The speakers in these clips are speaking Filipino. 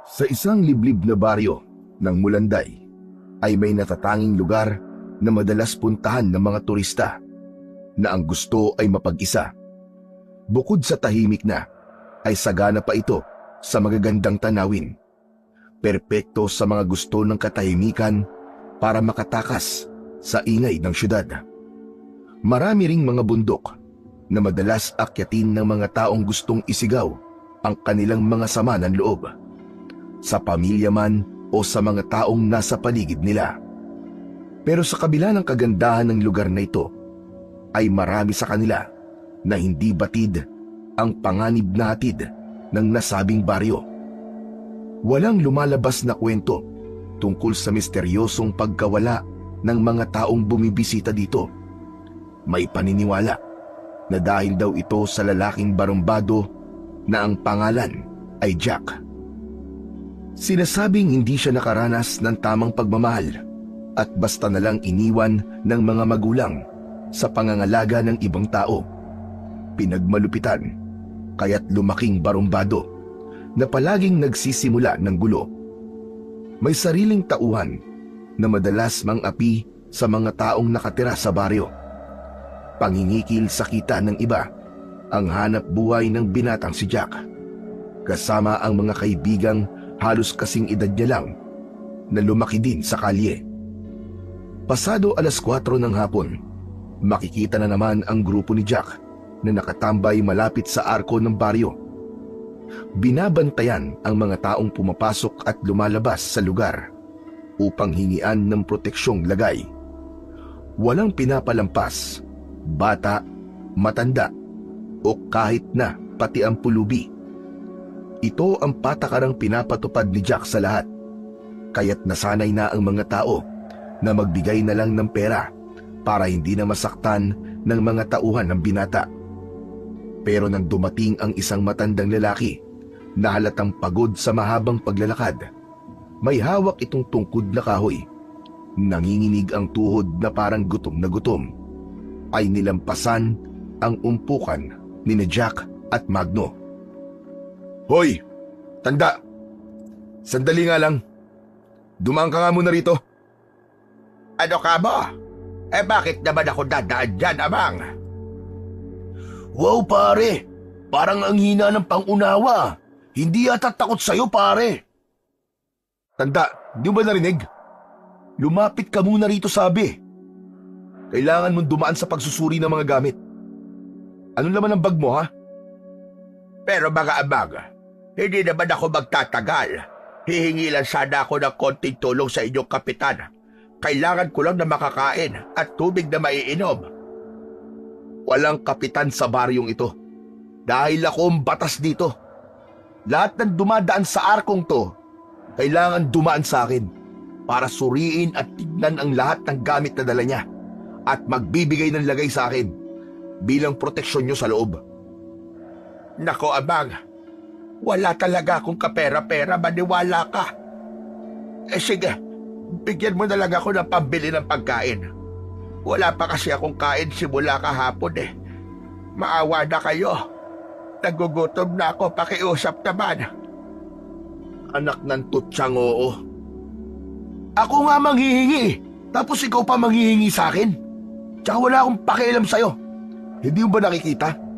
Sa isang liblib na baryo ng Mulanday ay may natatanging lugar na madalas puntahan ng mga turista na ang gusto ay mapag-isa. Bukod sa tahimik na, ay sagana pa ito sa magagandang tanawin. Perpekto sa mga gusto ng katahimikan para makatakas sa ingay ng syudad. Marami ring mga bundok na madalas akyatin ng mga taong gustong isigaw ang kanilang mga sama ng loob, sa pamilya man o sa mga taong nasa paligid nila. Pero sa kabila ng kagandahan ng lugar na ito, ay marami sa kanila na hindi batid ang panganib na hatid ng nasabing baryo. Walang lumalabas na kwento tungkol sa misteryosong pagkawala ng mga taong bumibisita dito. May paniniwala na dahil daw ito sa lalaking barumbado na ang pangalan ay Jack. Sinasabing hindi siya nakaranas ng tamang pagmamahal at basta na lang iniwan ng mga magulang sa pangangalaga ng ibang tao. Pinagmalupitan, kaya't lumaking barumbado na palaging nagsisimula ng gulo. May sariling tauhan na madalas mang-api sa mga taong nakatira sa baryo. Pangingikil sa kita ng iba ang hanap buhay ng binatang si Jack, kasama ang mga kaibigang halos kasing edad niya lang na lumaki din sa kalye. Pasado 4:00 ng hapon, makikita na naman ang grupo ni Jack na nakatambay malapit sa arko ng baryo. Binabantayan ang mga taong pumapasok at lumalabas sa lugar upang hingian ng proteksyong lagay. Walang pinapalampas, bata, matanda, o kahit na pati ang pulubi. Ito ang patakarang pinapatupad ni Jack sa lahat, kaya't nasanay na ang mga tao na magbigay na lang ng pera para hindi na masaktan ng mga tauhan ng binata. Pero nang dumating ang isang matandang lalaki na halatang pagod sa mahabang paglalakad, may hawak itong tungkod na kahoy. Nanginginig ang tuhod na parang gutom na gutom, ay nilampasan ang umpukan ni Jack at Magno. "Hoy, tanda! Sandali nga lang. Dumaan ka nga muna rito." Ano ka mo? Bakit naman ako dadaan dyan, Amang? "Wow pare, parang ang hina ng pangunawa. Hindi yata takot sa'yo pare." "Tanda, di mo ba narinig? Lumapit ka muna rito sabi. Kailangan mong dumaan sa pagsusuri ng mga gamit. Ano naman ang bag mo ha?" Pero mga Amang, hindi naman ako magtatagal. Hihingi lang sana ako ng konting tulong sa inyong kapitan. Kailangan ko lang na makakain at tubig na maiinom. "Walang kapitan sa baryong ito. Dahil ako ang batas dito. Lahat ng dumadaan sa arkong to, kailangan dumaan sa akin para suriin at tignan ang lahat ng gamit na dala niya at magbibigay ng lagay sa akin bilang proteksyon niyo sa loob." Nako, Amang, wala talaga akong kapera-pera, maniwala ka. Sige, bigyan mo na lang ako ng pambili ng pagkain. Wala pa kasi akong kain simula kahapon eh. Maawa na kayo. Nagugutom na ako, pakiusap naman. "Anak ng tutsang oo. Ako nga manghihingi, tapos ikaw pa manghihingi sa akin? Tsaka wala akong pakialam sa'yo. Hindi mo ba nakikita?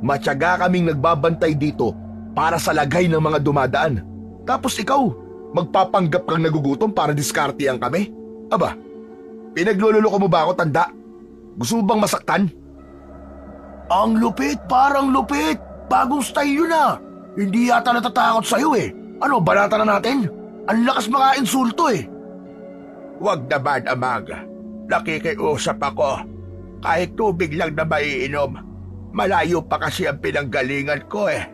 Matyaga kaming nagbabantay dito para sa lagay ng mga dumadaan. Tapos ikaw, magpapanggap kang nagugutom para diskartehan kami? Aba, pinaglululoko mo ba ako, tanda? Gusto mo bang masaktan?" "Ang lupit, parang lupit. Bagong style yun ah. Hindi yata natatakot sa'yo eh. Ano, balata na natin? Ang lakas mga insulto eh." Huwag naman, Amang. Nakikiusap ako. Kahit tubig lang na maiinom. Malayo pa kasi ang pinanggalingan ko eh.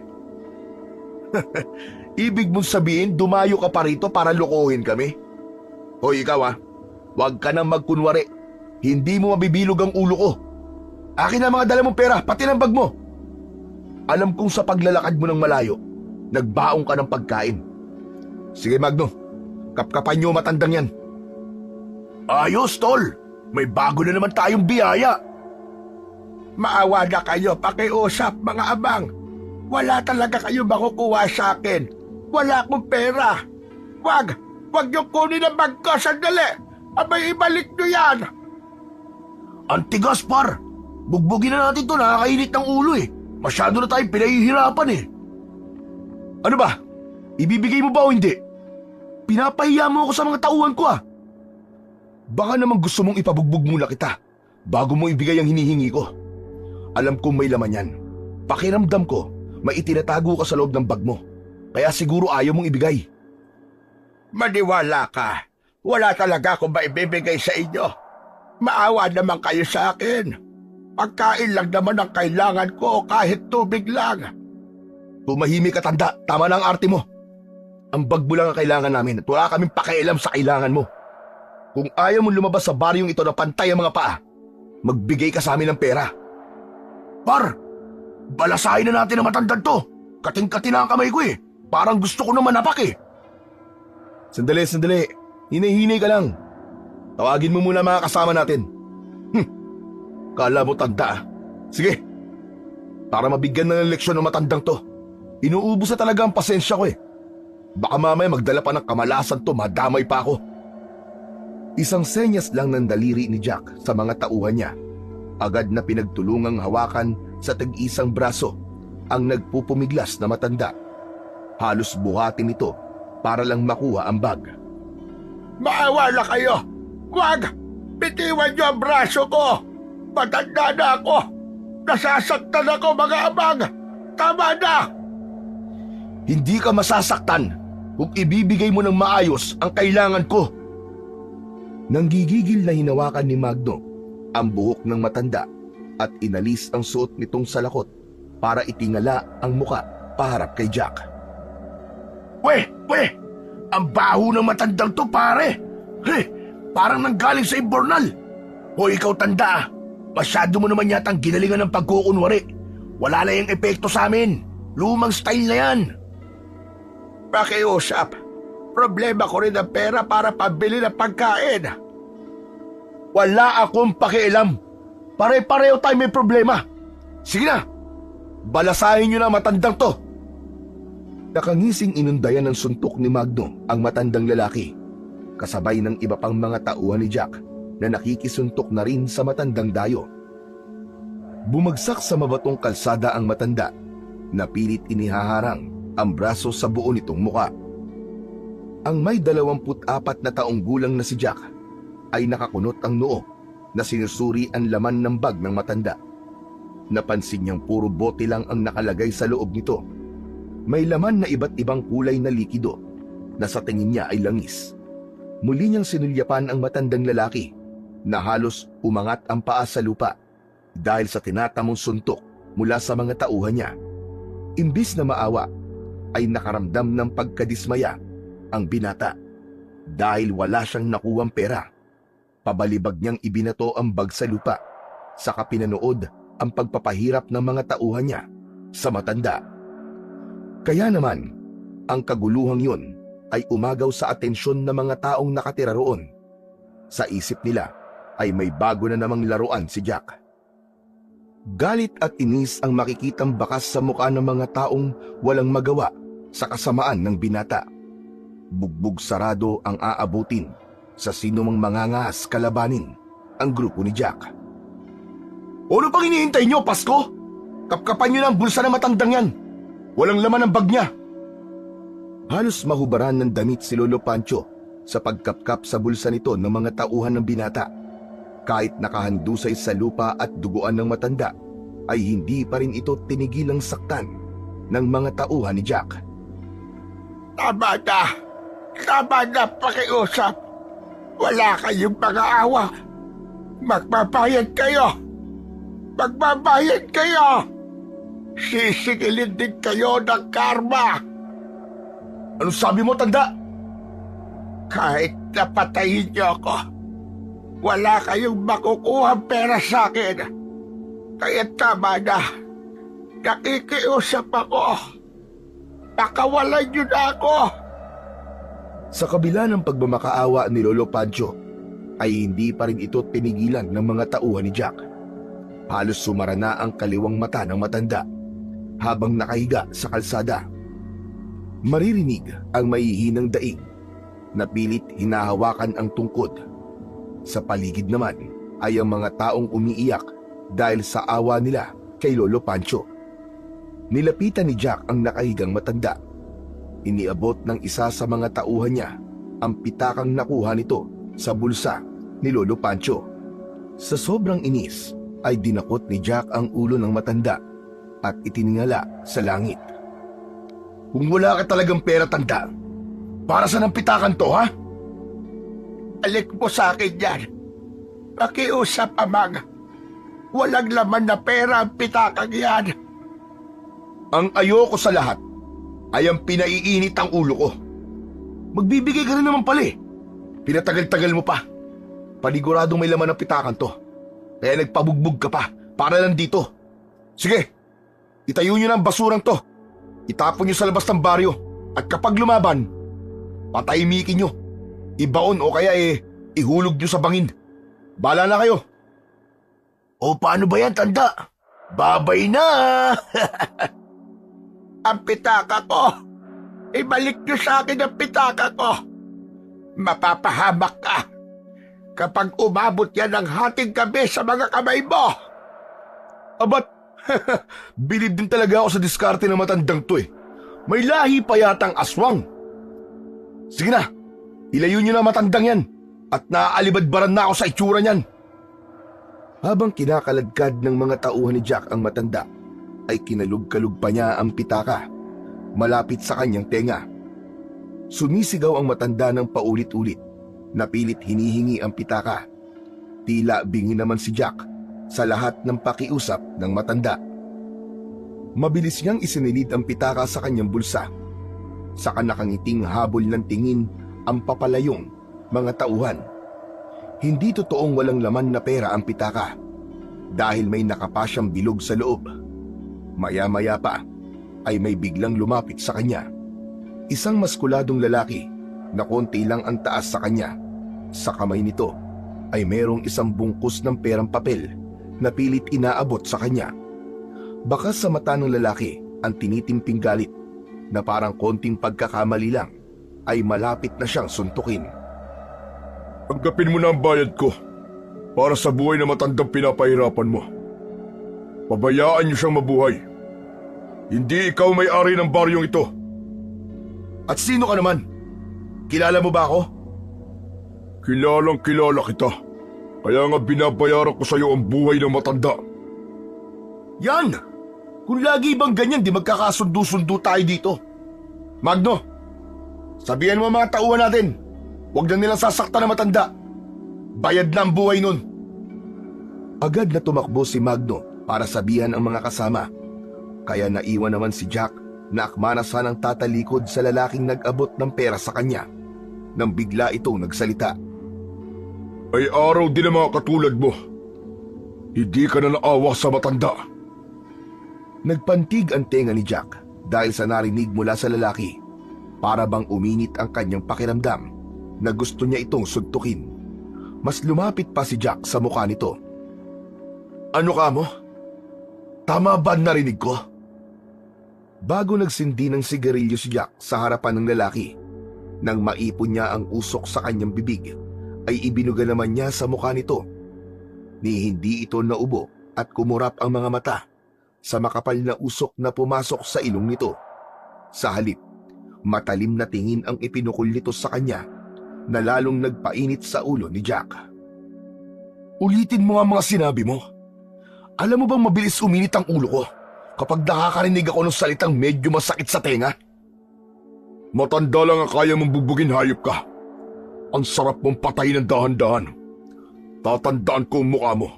Ibig mong sabihin dumayo ka pa rito para lokohin kami? Hoy ikaw huwag ka nang magkunwari. Hindi mo mabibilog ang ulo ko. Akin na mga dala mong pera, pati ng bag mo. Alam kong sa paglalakad mo ng malayo, nagbaong ka ng pagkain. Sige Magno, kapkapan niyo matandang yan. "Ayos tol, may bago na naman tayong biyaya." Maawa na kayo, pakiusap mga Amang. Wala talaga kayo makukuha sa akin. Wala akong pera. Wag! Wag niyo kunin ang bag ko, sandali! Abay, ibalik niyo yan! Ang tigas, par! Bugbugin na natin to, nakakainit ng ulo eh. Masyado na tayong pinahihirapan eh. Ano ba? Ibibigay mo ba o hindi? Pinapahiya mo ako sa mga tauhan ko ah. Baka naman gusto mong ipabugbog muna kita bago mo ibigay ang hinihingi ko. Alam kong may laman yan. Pakiramdam ko, may itinatago ka sa loob ng bag mo. Kaya siguro ayaw mong ibigay. Maniwala ka. Wala talaga akong maibibigay sa inyo. Maawa naman kayo sa akin. Pagkain lang naman ang kailangan ko kahit tubig lang. Tumahimik ka, tanda. Tama na ang arte mo. Ang bag mo lang ang kailangan namin at wala kaming pakialam sa kailangan mo. Kung ayaw mo lumabas sa baryong ito na pantay ang mga paa, magbigay ka sa amin ng pera. Par, balasahin na natin ang matandang to. Kating-kati na ang kamay ko eh. Parang gusto ko na manapak eh. Sandali. Hinay-hinay ka lang. Tawagin mo muna mga kasama natin. Kala mo tanda ah. Sige. Para mabigyan ng leksyon ng matandang to. Inuubos na talaga ang pasensya ko eh. Baka mamaya magdala pa ng kamalasan to, madamay pa ako. Isang senyas lang ng daliri ni Jack sa mga tauhan niya. Agad na pinagtulungang hawakan sa tag-isang braso ang nagpupumiglas na matanda. Halos buhatin ito para lang makuha ang bag. Maawa na kayo! Wag! Bitiwan niyo ang braso ko! Matanda na ako! Nasasaktan ako, mga abang! Tama na! Hindi ka masasaktan kung ibibigay mo ng maayos ang kailangan ko. Nanggigigil na hinawakan ni Magno ang buhok ng matanda at inalis ang suot nitong salakot para itingala ang muka paharap kay Jack. Weh! Ang baho ng matandang to, pare! Parang nanggaling sa imbornal! O ikaw, tanda, masyado mo naman yatang ginalingan ng pagkukunwari. Wala na yung epekto sa amin. Lumang style na yan. Pakiusap, problema ko rin ang pera para pabili ng pagkain. Wala akong pakialam. Pare-pareho tayo may problema. Sige na, balasahin nyo na matandang to. Nakangising inundayan ng suntok ni Magno ang matandang lalaki, kasabay ng iba pang mga tauhan ni Jack na nakikisuntok na rin sa matandang dayo. Bumagsak sa mabatong kalsada ang matanda, na pilit inihaharang ang braso sa buo nitong muka. Ang may 24 na taong gulang na si Jack ay nakakunot ang noo na sinusuri ang laman ng bag ng matanda. Napansin niyang puro bote lang ang nakalagay sa loob nito. May laman na iba't ibang kulay na likido na sa tingin niya ay langis. Muli niyang sinulyapan ang matandang lalaki na halos umangat ang paa sa lupa dahil sa tinatamong suntok mula sa mga tauhan niya. Imbis na maawa, ay nakaramdam ng pagkadismaya ang binata dahil wala siyang nakuwang pera. Pabalibag niyang ibinato ang bag sa lupa, saka pinanood ang pagpapahirap ng mga tauhan niya sa matanda. Kaya naman, ang kaguluhang yun ay umagaw sa atensyon ng mga taong nakatira roon. Sa isip nila ay may bago na namang laruan si Jack. Galit at inis ang makikitang bakas sa mukha ng mga taong walang magawa sa kasamaan ng binata. Bugbog sarado ang aabutin sa sinumang mangangahas kalabanin ang grupo ni Jack. Ano pang hinihintay nyo, Pasko? Kapkapan nyo na ang bulsa ng matandang yan. Walang laman ang bag niya. Halos mahubaran ng damit si Lolo Pancho sa pagkapkap sa bulsa nito ng mga tauhan ng binata. Kahit nakahandusay sa lupa at duguan ng matanda, ay hindi pa rin ito tinigilang saktan ng mga tauhan ni Jack. Tama na pakiusap. Wala kayong mga awa. Magbabayad kayo. Sisigilin din kayo ng karma. Anong sabi mo, tanda? Kahit napatayin niyo ako, wala kayong makukuha pera sa akin. Kaya tama na. Nakikiusap ako. Pakawalan niyo na ako. Sa kabila ng pagmamakaawa ni Lolo Pancho, ay hindi pa rin ito tinigilan ng mga tauhan ni Jack. Halos sumara na ang kaliwang mata ng matanda habang nakahiga sa kalsada. Maririnig ang maihinang daing na pilit hinahawakan ang tungkod. Sa paligid naman ay ang mga taong umiiyak dahil sa awa nila kay Lolo Pancho. Nilapitan ni Jack ang nakahigang matanda. Iniabot ng isa sa mga tauhan niya ang pitakang nakuha nito sa bulsa ni Lolo Pancho. Sa sobrang inis ay dinakot ni Jack ang ulo ng matanda at itiningala sa langit. Kung wala ka talagang pera, tanda, para saan ang pitakan to, ha? Alik mo sa akin yan. Pakiusap, Amang. Walang laman na pera ang pitakang yan. Ang ayoko sa lahat ay ang pinaiinit ang ulo ko. Magbibigay ka rin naman pala eh. Pinatagal-tagal mo pa. Paniguradong may laman ang pitakan to. Kaya nagpabugbog ka pa para lang dito. Sige, itayo nyo na ang basurang to. Itapon nyo sa labas ng baryo. At kapag lumaban, patahimikin nyo. Ibaon o kaya ihulog nyo sa bangin. Bahala na kayo. O paano ba yan, tanda? Babay na! Ang pitaka ko! Ibalik niyo sa akin ang pitaka ko! Mapapahamak ka kapag umabot yan ng hating gabi sa mga kamay mo! Abat, bilib din talaga ako sa diskarte ng matandang to eh. May lahi pa yatang aswang. Sige na, ilayo nyo na matandang yan at naaalibadbaran na ako sa itsura niyan. Habang kinakaladkad ng mga tauhan ni Jack ang matanda, ay kinalug-kalug pa niya ang pitaka malapit sa kanyang tenga. Sumisigaw ang matanda ng paulit-ulit na pilit hinihingi ang pitaka. Tila bingi naman si Jack sa lahat ng pakiusap ng matanda. Mabilis niyang isinilid ang pitaka sa kanyang bulsa. Saka nakangiting habol ng tingin ang papalayong mga tauhan. Hindi totoong walang laman na pera ang pitaka dahil may nakapasyang bilog sa loob. Maya-maya pa ay may biglang lumapit sa kanya. Isang maskuladong lalaki na konti lang ang taas sa kanya. Sa kamay nito ay merong isang bungkus ng perang papel na pilit inaabot sa kanya. Baka sa mata ng lalaki ang tinitimping galit na parang konting pagkakamali lang ay malapit na siyang suntukin. Tanggapin mo na ang bayad ko para sa buhay na matandang pinapahirapan mo. Pabayaan niyo siyang mabuhay. Hindi ikaw may-ari ng baryong ito. At sino ka naman? Kilala mo ba ako? Kilalang kilala kita. Kaya nga binabayaran ko sa iyo ang buhay ng matanda. Yan! Kung lagi bang ganyan, di magkakasundo-sundo tayo dito. Magno, sabihan mo mga tauhan natin, huwag na nilang sasaktan na matanda. Bayad na ang buhay nun. Agad na tumakbo si Magno para sabihan ang mga kasama. Kaya naiwan naman si Jack na akma na sanang tatalikod sa lalaking nag-abot ng pera sa kanya. Nang bigla itong nagsalita. Ay araw din ang mga katulad mo. Hindi ka na naawa sa matanda. Nagpantig ang tenga ni Jack dahil sa narinig mula sa lalaki. Para bang uminit ang kanyang pakiramdam na gusto niya itong suntukin. Mas lumapit pa si Jack sa mukha nito. Ano ka mo? Tama ba narinig ko? Bago nagsindi ng sigarilyo si Jack sa harapan ng lalaki, nang maipon niya ang usok sa kanyang bibig, ay ibinuga naman niya sa mukha nito. Ni hindi ito naubo at kumurap ang mga mata sa makapal na usok na pumasok sa ilong nito. Sa halip, matalim na tingin ang ipinukol nito sa kanya na lalong nagpainit sa ulo ni Jack. Ulitin mo ang mga sinabi mo. Alam mo bang mabilis uminit ang ulo ko kapag nakakarinig ako ng salitang medyo masakit sa tenga? Matanda lang ang kaya mong bubugin, hayop ka. Ang sarap mong patay ng dahan-dahan. Tatandaan ko ang mukha mo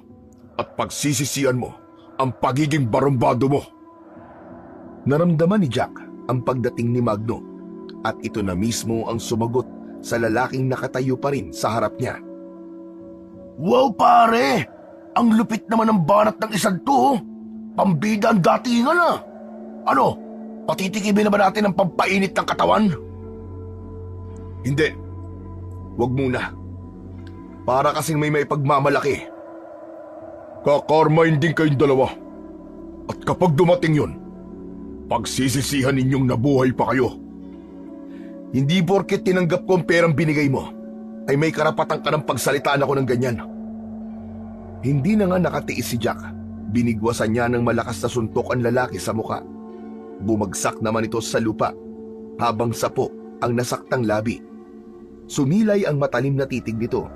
at pagsisisihan mo ang pagiging barumbado mo. Naramdaman ni Jack ang pagdating ni Magno at ito na mismo ang sumagot sa lalaking nakatayo pa rin sa harap niya. Wow pare! Ang lupit naman ng banat ng isang to. Pambida ang datingan na. Ano? Patitikibin na ba natin ang pampainit ng katawan? Hindi. Huwag muna. Para kasing may pagmamalaki. Kakarmain din kayong dalawa. At kapag dumating yun, pagsisisihan ninyong nabuhay pa kayo Hindi porket tinanggap ko ang perang binigay mo, ay may karapatan ka ng pagsalitaan ako ng ganyan. Hindi na nga nakatiis si Jack. Binigwasan niya ng malakas na suntok ang lalaki sa muka. Bumagsak naman ito sa lupa, habang sapo ang nasaktang labi. Sumilay ang matalim na titig nito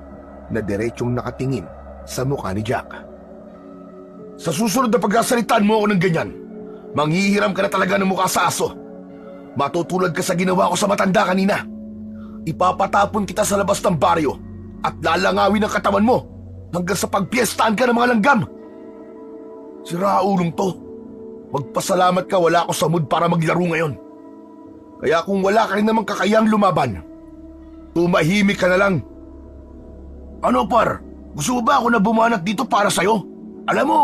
na diretsyong nakatingin sa mukha ni Jack. Sa susunod na pagkasalitaan mo ako ng ganyan, manghihiram ka na talaga ng mukha sa aso. Matutulad ka sa ginawa ko sa matanda kanina. Ipapatapon kita sa labas ng baryo at lalangawin ang katawan mo hanggang sa pagpiestaan ka ng mga langgam. Si Raulong to, magpasalamat ka wala ako sa mood para maglaro ngayon. Kaya kung wala ka rin namang kakayang lumaban, tumahimik ka na lang. Ano par, gusto mo ba ako na bumanat dito para sa'yo? Alam mo,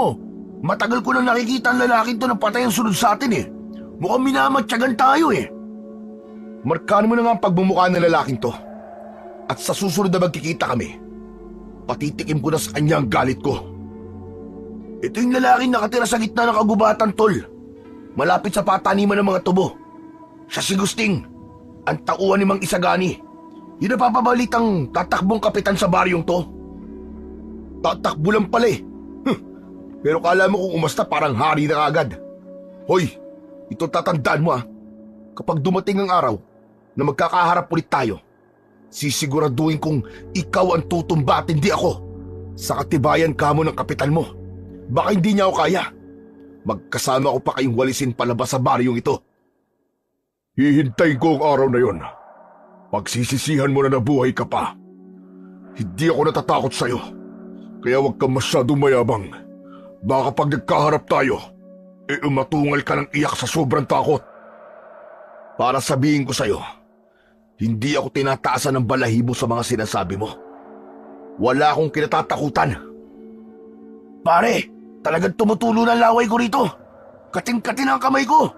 matagal ko nang nakikita ang lalaking to na patay ang sunod sa atin eh. Mukhang minamatyagan tayo eh. Markaan mo na nga ang pagbumukha ng lalaking to. At sa susunod na magkikita kami, patitikim ko na sa kanya ang galit ko. Ito yung lalaking nakatira sa gitna ng kagubatan, tol. Malapit sa pataniman ng mga tubo. Siya si Gusting, ang tauhan ni Mang Isagani. Yun na papabalitang tatakbong kapitan sa baryong to. Tatakbo lang pala eh. Pero kala mo kung umasta parang hari na agad. Hoy, ito tatandaan mo ah. Kapag dumating ang araw na magkakaharap ulit tayo, sisiguraduhin kong ikaw ang tutumba at hindi ako. Sa katibayan ka mo ng kapitan mo. Baka hindi niya ako kaya. Magkasama ko pa kayong walisin palabas sa baryong ito. Hihintayin ko ang araw na yon. Pagsisisihan mo na nabuhay ka pa. Hindi ako natatakot sa'yo. Kaya huwag kang masyadong mayabang. Baka pag nagkaharap tayo, umatungal ka ng iyak sa sobrang takot. Para sabihin ko sa'yo, hindi ako tinataasan ng balahibo sa mga sinasabi mo. Wala akong kinatatakutan. Pare, talagang tumutulo ng laway ko rito. Kating-katin ang kamay ko.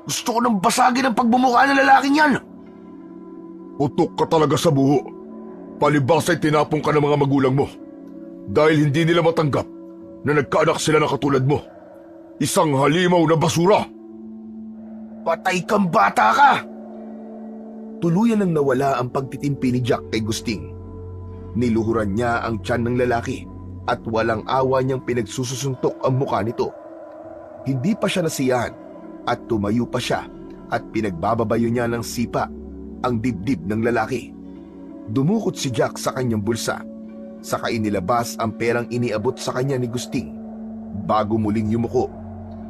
Gusto ko nang basagin ang pagbumukha ng lalaking yan. Utok ka talaga sa buho. Palibas ay tinapong ka ng mga magulang mo. Dahil hindi nila matanggap na nagkaanak sila na katulad mo. Isang halimaw na basura. Patay kang bata ka! Tuluyan nang nawala ang pagtitimpi ni Jack kay Gusting. Niluhuran niya ang tiyan ng lalaki at walang awa niyang pinagsususuntok ang mukha nito. Hindi pa siya nasiyahan at tumayo pa siya at pinagbababayo niya ng sipa ang dibdib ng lalaki. Dumukot si Jack sa kanyang bulsa, saka inilabas ang perang iniabot sa kanya ni Gusting bago muling yumuko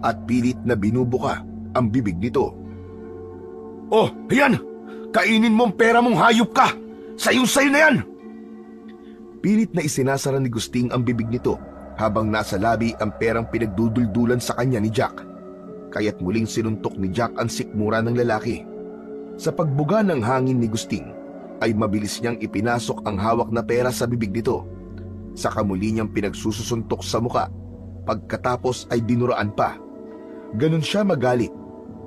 at pilit na binubuka ang bibig nito. Oh, ayan! Kainin mo ang pera mong hayop ka! Sayong-sayo na yan! Pilit na isinasara ni Gusting ang bibig nito habang nasa labi ang perang pinagduduldulan sa kanya ni Jack. Kaya't muling sinuntok ni Jack ang sikmura ng lalaki. Sa pagbuga ng hangin ni Gusting, ay mabilis niyang ipinasok ang hawak na pera sa bibig nito. Saka muli niyang pinagsusuntok sa muka. Pagkatapos ay dinuraan pa. Ganon siya magalit.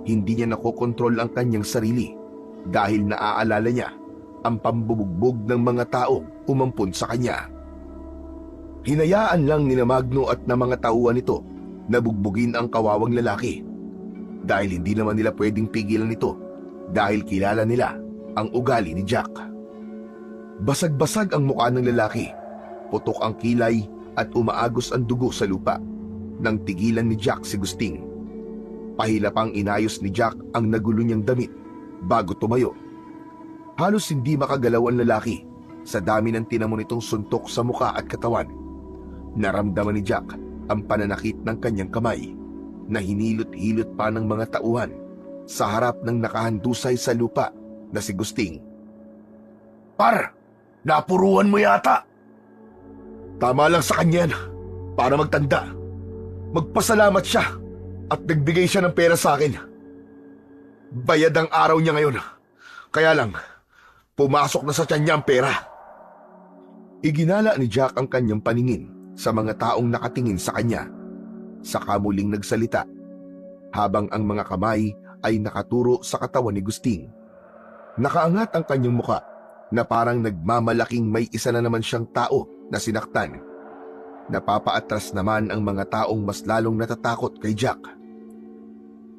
Hindi niya nakokontrol ang kanyang sarili dahil naaalala niya ang pambubugbog ng mga taong umampun sa kanya. Hinayaan lang ni Magno at ng mga tauhan nito na bugbugin ang kawawang lalaki dahil hindi naman nila pwedeng pigilan ito dahil kilala nila ang ugali ni Jack. Basag-basag ang mukha ng lalaki, putok ang kilay at umaagos ang dugo sa lupa nang tigilan ni Jack si Gusting. Pahilapang inayos ni Jack ang nagulo niyang damit bago tumayo. Halos hindi makagalaw ang lalaki sa dami ng tinamo nitong suntok sa muka at katawan. Naramdaman ni Jack ang pananakit ng kanyang kamay na hinilot-hilot pa ng mga tauhan sa harap ng nakahandusay sa lupa na si Gusting. Par, napuruan mo yata. Tama lang sa kanya yan, para magtanda. Magpasalamat siya at nagbigay siya ng pera sa akin. Bayad ang araw niya ngayon. Kaya lang, pumasok na sa tiyan niya ang pera. Iginala ni Jack ang kanyang paningin sa mga taong nakatingin sa kanya. Saka muling nagsalita habang ang mga kamay ay nakaturo sa katawan ni Gusting. Nakaangat ang kanyang muka na parang nagmamalaking may isa na naman siyang tao na sinaktan. Napapaatras naman ang mga taong mas lalong natatakot kay Jack.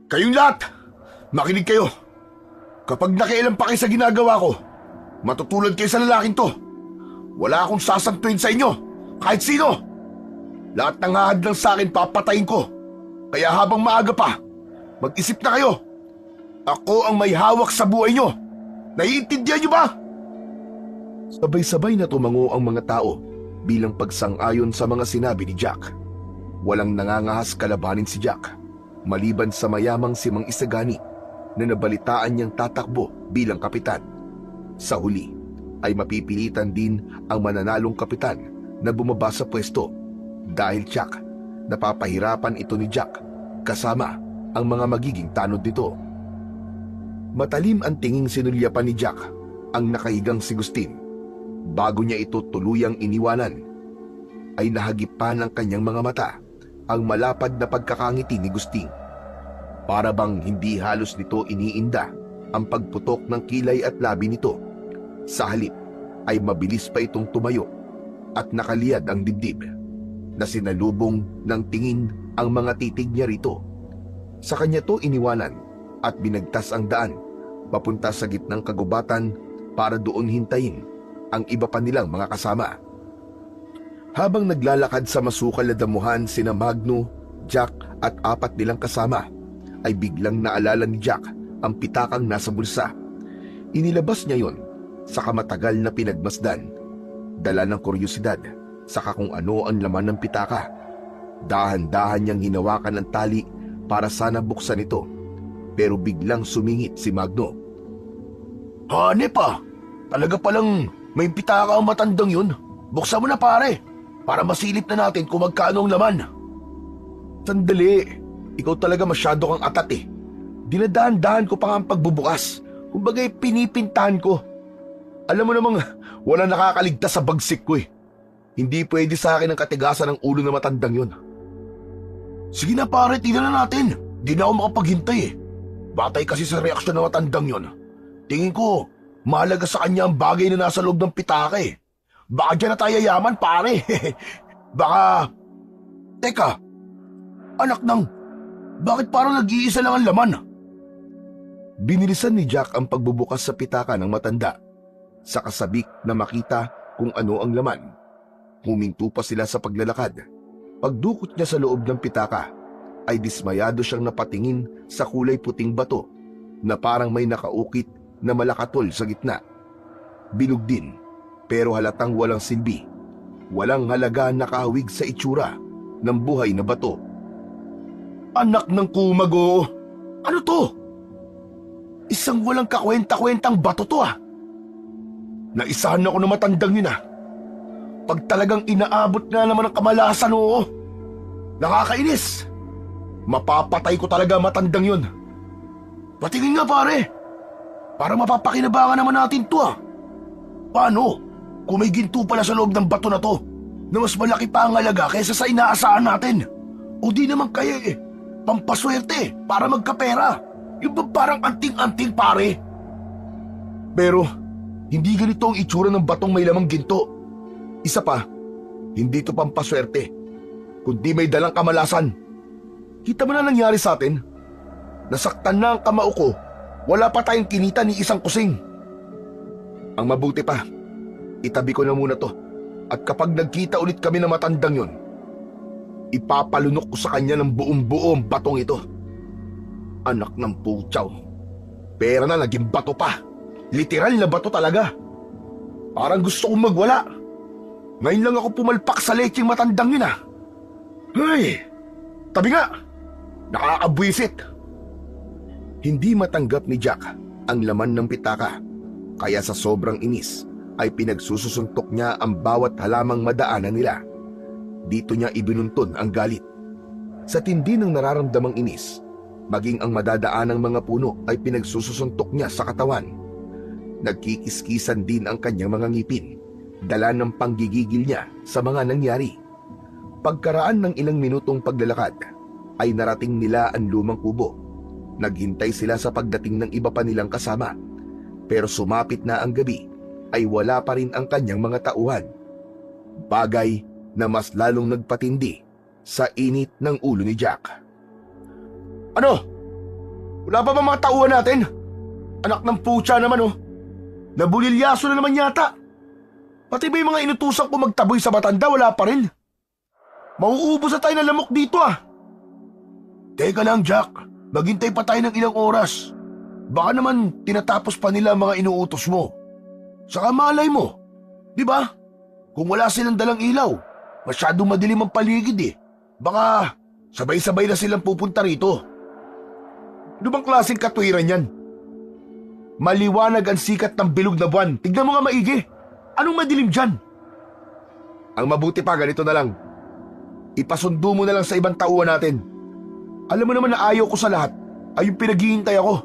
Kayong lahat, makinig kayo. Kapag nakialam pa kayo sa ginagawa ko, matutulad kayo sa lalaking to. Wala akong sasantuin sa inyo, kahit sino. Lahat ng hahadlang sa akin papatayin ko. Kaya habang maaga pa, mag-isip na kayo. Ako ang may hawak sa buhay nyo. Naiintindihan nyo ba? Sabay-sabay na tumango ang mga tao bilang pagsang-ayon sa mga sinabi ni Jack. Walang nangangahas kalabanin si Jack, maliban sa mayamang si Mang Isagani na nabalitaan niyang tatakbo bilang kapitan. Sa huli ay mapipilitan din ang mananalong kapitan na bumaba sa pwesto dahil Jack, napapahirapan ito ni Jack kasama ang mga magiging tanod nito. Matalim ang tinging sinulyapan ni Jack ang nakahigang si Gustin. Bago niya ito tuluyang iniwanan, ay nahagip pa ng kanyang mga mata ang malapad na pagkakangiti ni Gustin. Para bang hindi halos nito iniinda ang pagputok ng kilay at labi nito. Sa halip ay mabilis pa itong tumayo at nakaliyad ang dibdib na sinalubong ng tingin ang mga titig niya rito. Sa kanya to iniwanan at binagtas ang daan papunta sa gitnang kagubatan para doon hintayin ang iba pa nilang mga kasama. Habang naglalakad sa masukal na damuhan sina Magno, Jack at 4 nilang kasama, ay biglang naalala ni Jack ang pitakang nasa bulsa. Inilabas niya yon sa kamatagal na pinagmasdan. Dala ng kuryosidad saka kung ano ang laman ng pitaka. Dahan-dahan niyang hinawakan ang tali para sana buksan ito, pero biglang sumingit si Magno. Hanep ah! Talaga palang may pitaka ang matandang yun. Buksan mo na pare, para masilip na natin kung magkano ang laman. Sandali, ikaw talaga masyado kang atat eh. Dinadahan-dahan ko pa nga ang pagbubukas. Kumbaga'y pinipintahan ko. Alam mo namang wala nakakaligtas sa bagsik ko eh. Hindi pwede sa akin ang katigasan ng ulo na matandang yun. Sige na pare, tingnan na natin. Di na ako makapaghintay eh. Batay kasi sa reaksyon ng matandang yun. Tingin ko, mahalaga sa kanya ang bagay na nasa loob ng pitaka eh. Baka dyan na tayo yaman pare. Baka... Teka, anak nang, bakit parang nag-iisa lang ang laman? Binilisan ni Jack ang pagbubukas sa pitaka ng matanda sa kasabik na makita kung ano ang laman. Huminto pa sila sa paglalakad. Pagdukot niya sa loob ng pitaka, ay dismayado siyang napatingin sa kulay puting bato na parang may nakaukit na malakatol sa gitna. Bilog din, pero halatang walang silbi. Walang halaga na kahawig sa itsura ng buhay na bato. Anak ng kumago! Ano to? Isang walang kakwenta-kwentang bato to ah. Naisahan ako ng matandang yun ah. Pag talagang inaabot nga naman ang kamalasan oo. Nakakainis. Mapapatay ko talaga matandang yun. Patingin nga pare. Para mapapakinabangan naman natin to ah. Paano kung may ginto pala sa loob ng bato na to na mas malaki pa ang halaga kaysa sa inaasahan natin? O di naman kaya eh, pampaswerte para magkapera. Yung ba parang anting-anting pare? Pero hindi ganito ang itsura ng batong may lamang ginto. Isa pa, hindi to pampaswerte, kundi may dalang kamalasan. Kita mo na nangyari sa atin? Nasaktan na ang kamao ko. Wala pa tayong kinita ni isang kusing. Ang mabuti pa, itabi ko na muna to. At kapag nagkita ulit kami ng matandang yon, ipapalunok ko sa kanya ng buong-buo ang batong ito. Anak ng putyaw. Pera na naging bato pa. Literal na bato talaga. Parang gusto kong magwala. Ngayon lang ako pumalpak sa lecheng matandang yun ah. Ay, tabi nga. Nakakabwisit. Hindi matanggap ni Jack ang laman ng pitaka, kaya sa sobrang inis ay pinagsususuntok niya ang bawat halamang madaanan nila. Dito niya ibinuntun ang galit. Sa tindi ng nararamdamang inis, maging ang madadaanang mga puno ay pinagsususuntok niya sa katawan. Nagkikiskisan din ang kanyang mga ngipin, dala ng panggigigil niya sa mga nangyari. Pagkaraan ng ilang minutong paglalakad, ay narating nila ang lumang kubo. Naghintay sila sa pagdating ng iba pa nilang kasama, pero sumapit na ang gabi ay wala pa rin ang kanyang mga tauhan. Bagay na mas lalong nagpatindi sa init ng ulo ni Jack. Ano? Wala pa ba mga tauhan natin? Anak ng putya naman oh. Nabulilyaso na naman yata. Pati ba yung mga inutusan ko magtaboy sa matanda wala pa rin? Mauubos na tayo ng lamok dito ah. Teka lang Jack, maghintay pa tayo ng ilang oras. Baka naman tinatapos pa nila ang mga inuutos mo. Saka malay mo, di ba? Kung wala silang dalang ilaw, masyadong madilim ang paligid eh. Baka sabay-sabay na silang pupunta rito. Ano bang klaseng katwiran yan? Maliwanag ang sikat ng bilog na buwan. Tignan mo nga maigi. Anong madilim dyan? Ang mabuti pa ganito na lang. Ipasundo mo na lang sa ibang tauhan natin. Alam mo naman na ayaw ko sa lahat ay yung pinaghihintay ako.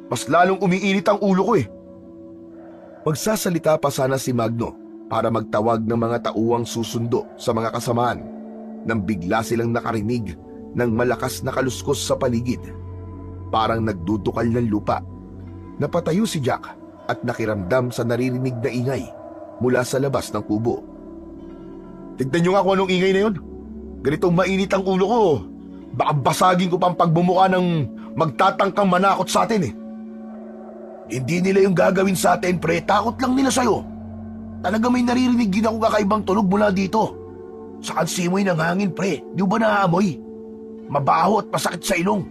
Mas lalong umiinit ang ulo ko eh. Magsasalita pa sana si Magno para magtawag ng mga tauhang susundo sa mga kasamaan nang bigla silang nakarinig ng malakas na kaluskos sa paligid. Parang nagdudukal ng lupa. Napatayo si Jack at nakiramdam sa naririnig na ingay mula sa labas ng kubo. Tignan niyo nga kung anong ingay na yun. Ganitong mainit ang ulo ko. Baka basagin ko pang pagbumuka ng magtatangkang manakot sa atin eh. Hindi nila yung gagawin sa atin, pre. Takot lang nila sa'yo. Talaga may naririnig din ako kakaibang tunog mula dito. Sa simoy ng hangin, pre. Di ba naaamoy? Mabaho at masakit sa ilong.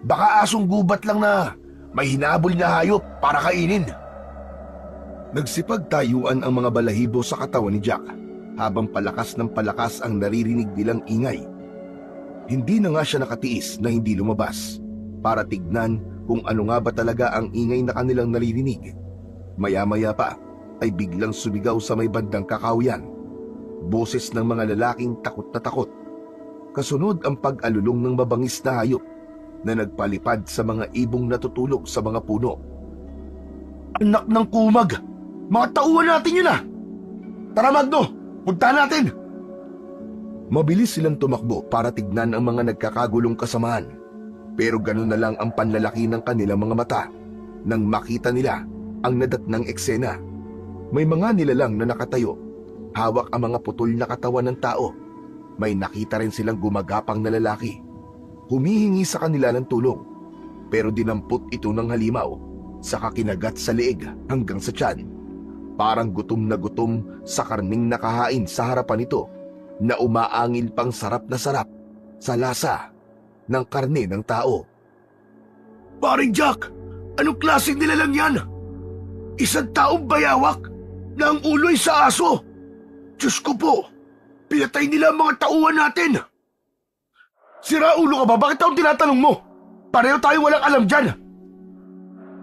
Baka asong gubat lang na may hinabol na hayop para kainin. Nagsipagtayuan ang mga balahibo sa katawan ni Jack habang palakas ng palakas ang naririnig nilang ingay. Hindi na nga siya nakatiis na hindi lumabas para tignan kung ano nga ba talaga ang ingay na kanilang naririnig. Maya-maya pa ay biglang sumigaw sa may bandang kakawyan. Boses ng mga lalaking takot na takot. Kasunod ang pag-alulong ng mabangis na hayop na nagpalipad sa mga ibong natutulog sa mga puno. Anak ng kumag! Mga tauhan natin yun ah! Tara Magno! Punta natin! Mabilis silang tumakbo para tignan ang mga nagkakagulong kasamaan. Pero ganun na lang ang panlalaki ng kanilang mga mata nang makita nila ang nadatnang eksena. May mga nilalang na nakatayo. Hawak ang mga putol na katawan ng tao. May nakita rin silang gumagapang na lalaki. Humihingi sa kanila ng tulong. Pero dinampot ito ng halimaw, saka kinagat sa leeg hanggang sa tiyan. Parang gutom na gutom sa karning nakahain sa harapan nito na umaangil pang sarap na sarap sa lasa ng karne ng tao. Paring Jack, anong klaseng nilalang yan? Isang taong bayawak na ang ulo ay sa aso. Diyos ko po, pinatay nila ang mga tauhan natin. Sira ulo ka ba? Bakit akong tinatanong mo? Pareho tayong walang alam dyan.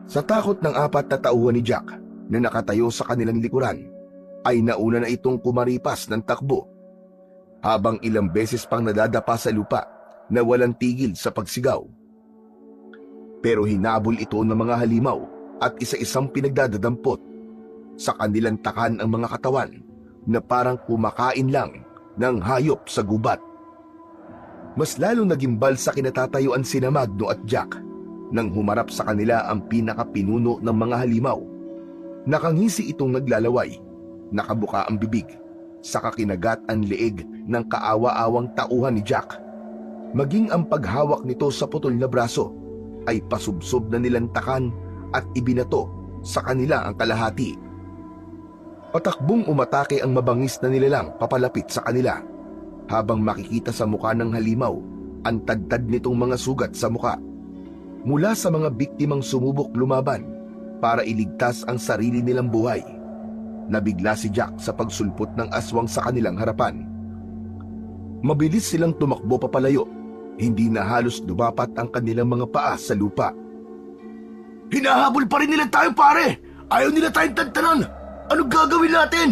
Sa takot ng apat na tauhan ni Jack na nakatayo sa kanilang likuran, ay nauna na itong kumaripas ng takbo. Habang ilang beses pang nadadapa sa lupa na walang tigil sa pagsigaw. Pero hinabol ito ng mga halimaw at isa-isang pinagdadadampot. Sa kanilang takan ang mga katawan na parang kumakain lang ng hayop sa gubat. Mas lalong nagimbal sa kinatatayuan sina Magno at Jack nang humarap sa kanila ang pinakapinuno ng mga halimaw. Nakangisi itong naglalaway, nakabuka ang bibig, saka kinagat ang leeg ng kaawa-awang tauhan ni Jack. Maging ang paghawak nito sa putol na braso ay pasubsob na nilantakan at ibinato sa kanila ang kalahati. Patakbong umatake ang mabangis na nilalang papalapit sa kanila, habang makikita sa mukha ng halimaw ang tadtad nitong mga sugat sa mukha. Mula sa mga biktimang sumubok lumaban para iligtas ang sarili nilang buhay. Nabigla si Jack sa pagsulpot ng aswang sa kanilang harapan. Mabilis silang tumakbo papalayo, hindi na halos dumapat ang kanilang mga paa sa lupa. Hinahabol pa rin nila tayo pare! Ayaw nila tayong tantanan! Anong gagawin natin?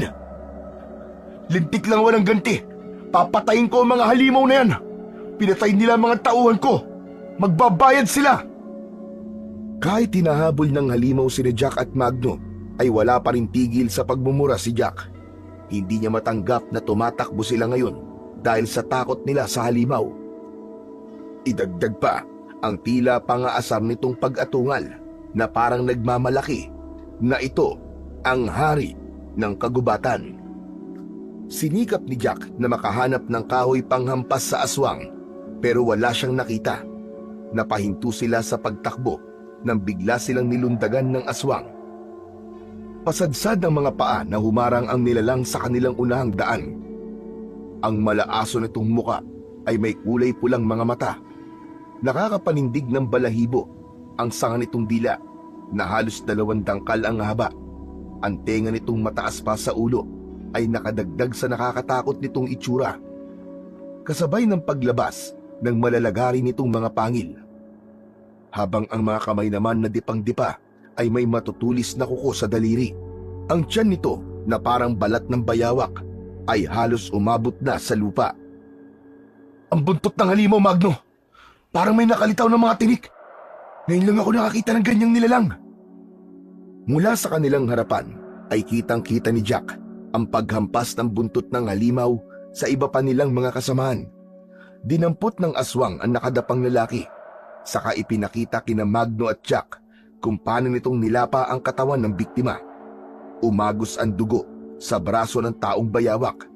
Lintik lang walang ganti. Papatayin ko ang mga halimaw na yan. Pinatay nila ang mga tauhan ko. Magbabayad sila. Kahit hinahabol ng halimaw si Jack at Magno, ay wala pa rin tigil sa pagmumura si Jack. Hindi niya matanggap na tumatakbo sila ngayon dahil sa takot nila sa halimaw. Idagdag pa ang tila pangaasar nitong pag-atungal na parang nagmamalaki na ito ang hari ng kagubatan. Sinikap ni Jack na makahanap ng kahoy panghampas sa aswang pero wala siyang nakita. Napahinto sila sa pagtakbo nang bigla silang nilundagan ng aswang. Pasadsad ng mga paa na humarang ang nilalang sa kanilang unahang daan. Ang malaaso nitong muka ay may kulay pulang mga mata. Nakakapanindig ng balahibo ang sanga nitong dila na halos 2 dangkal ang haba. Ang tenga nitong mataas pa sa ulo ay nakadagdag sa nakakatakot nitong itsura. Kasabay ng paglabas ng malalagari nitong mga pangil. Habang ang mga kamay naman na dipang-dipa ay may matutulis na kuko sa daliri. Ang tiyan nito na parang balat ng bayawak ay halos umabot na sa lupa. Ang buntot ng halimaw, Magno. Parang may nakalitaw ng mga tinik. Ngayon lang ako nakakita ng ganyang nilalang. Mula sa kanilang harapan ay kitang-kita ni Jack ang paghampas ng buntot ng halimaw sa iba pa nilang mga kasamahan. Dinampot ng aswang ang nakadapang lalaki. Saka ipinakita kina Magno at Jack kung paano nitong nilapa ang katawan ng biktima. Umagos ang dugo sa braso ng taong bayawak.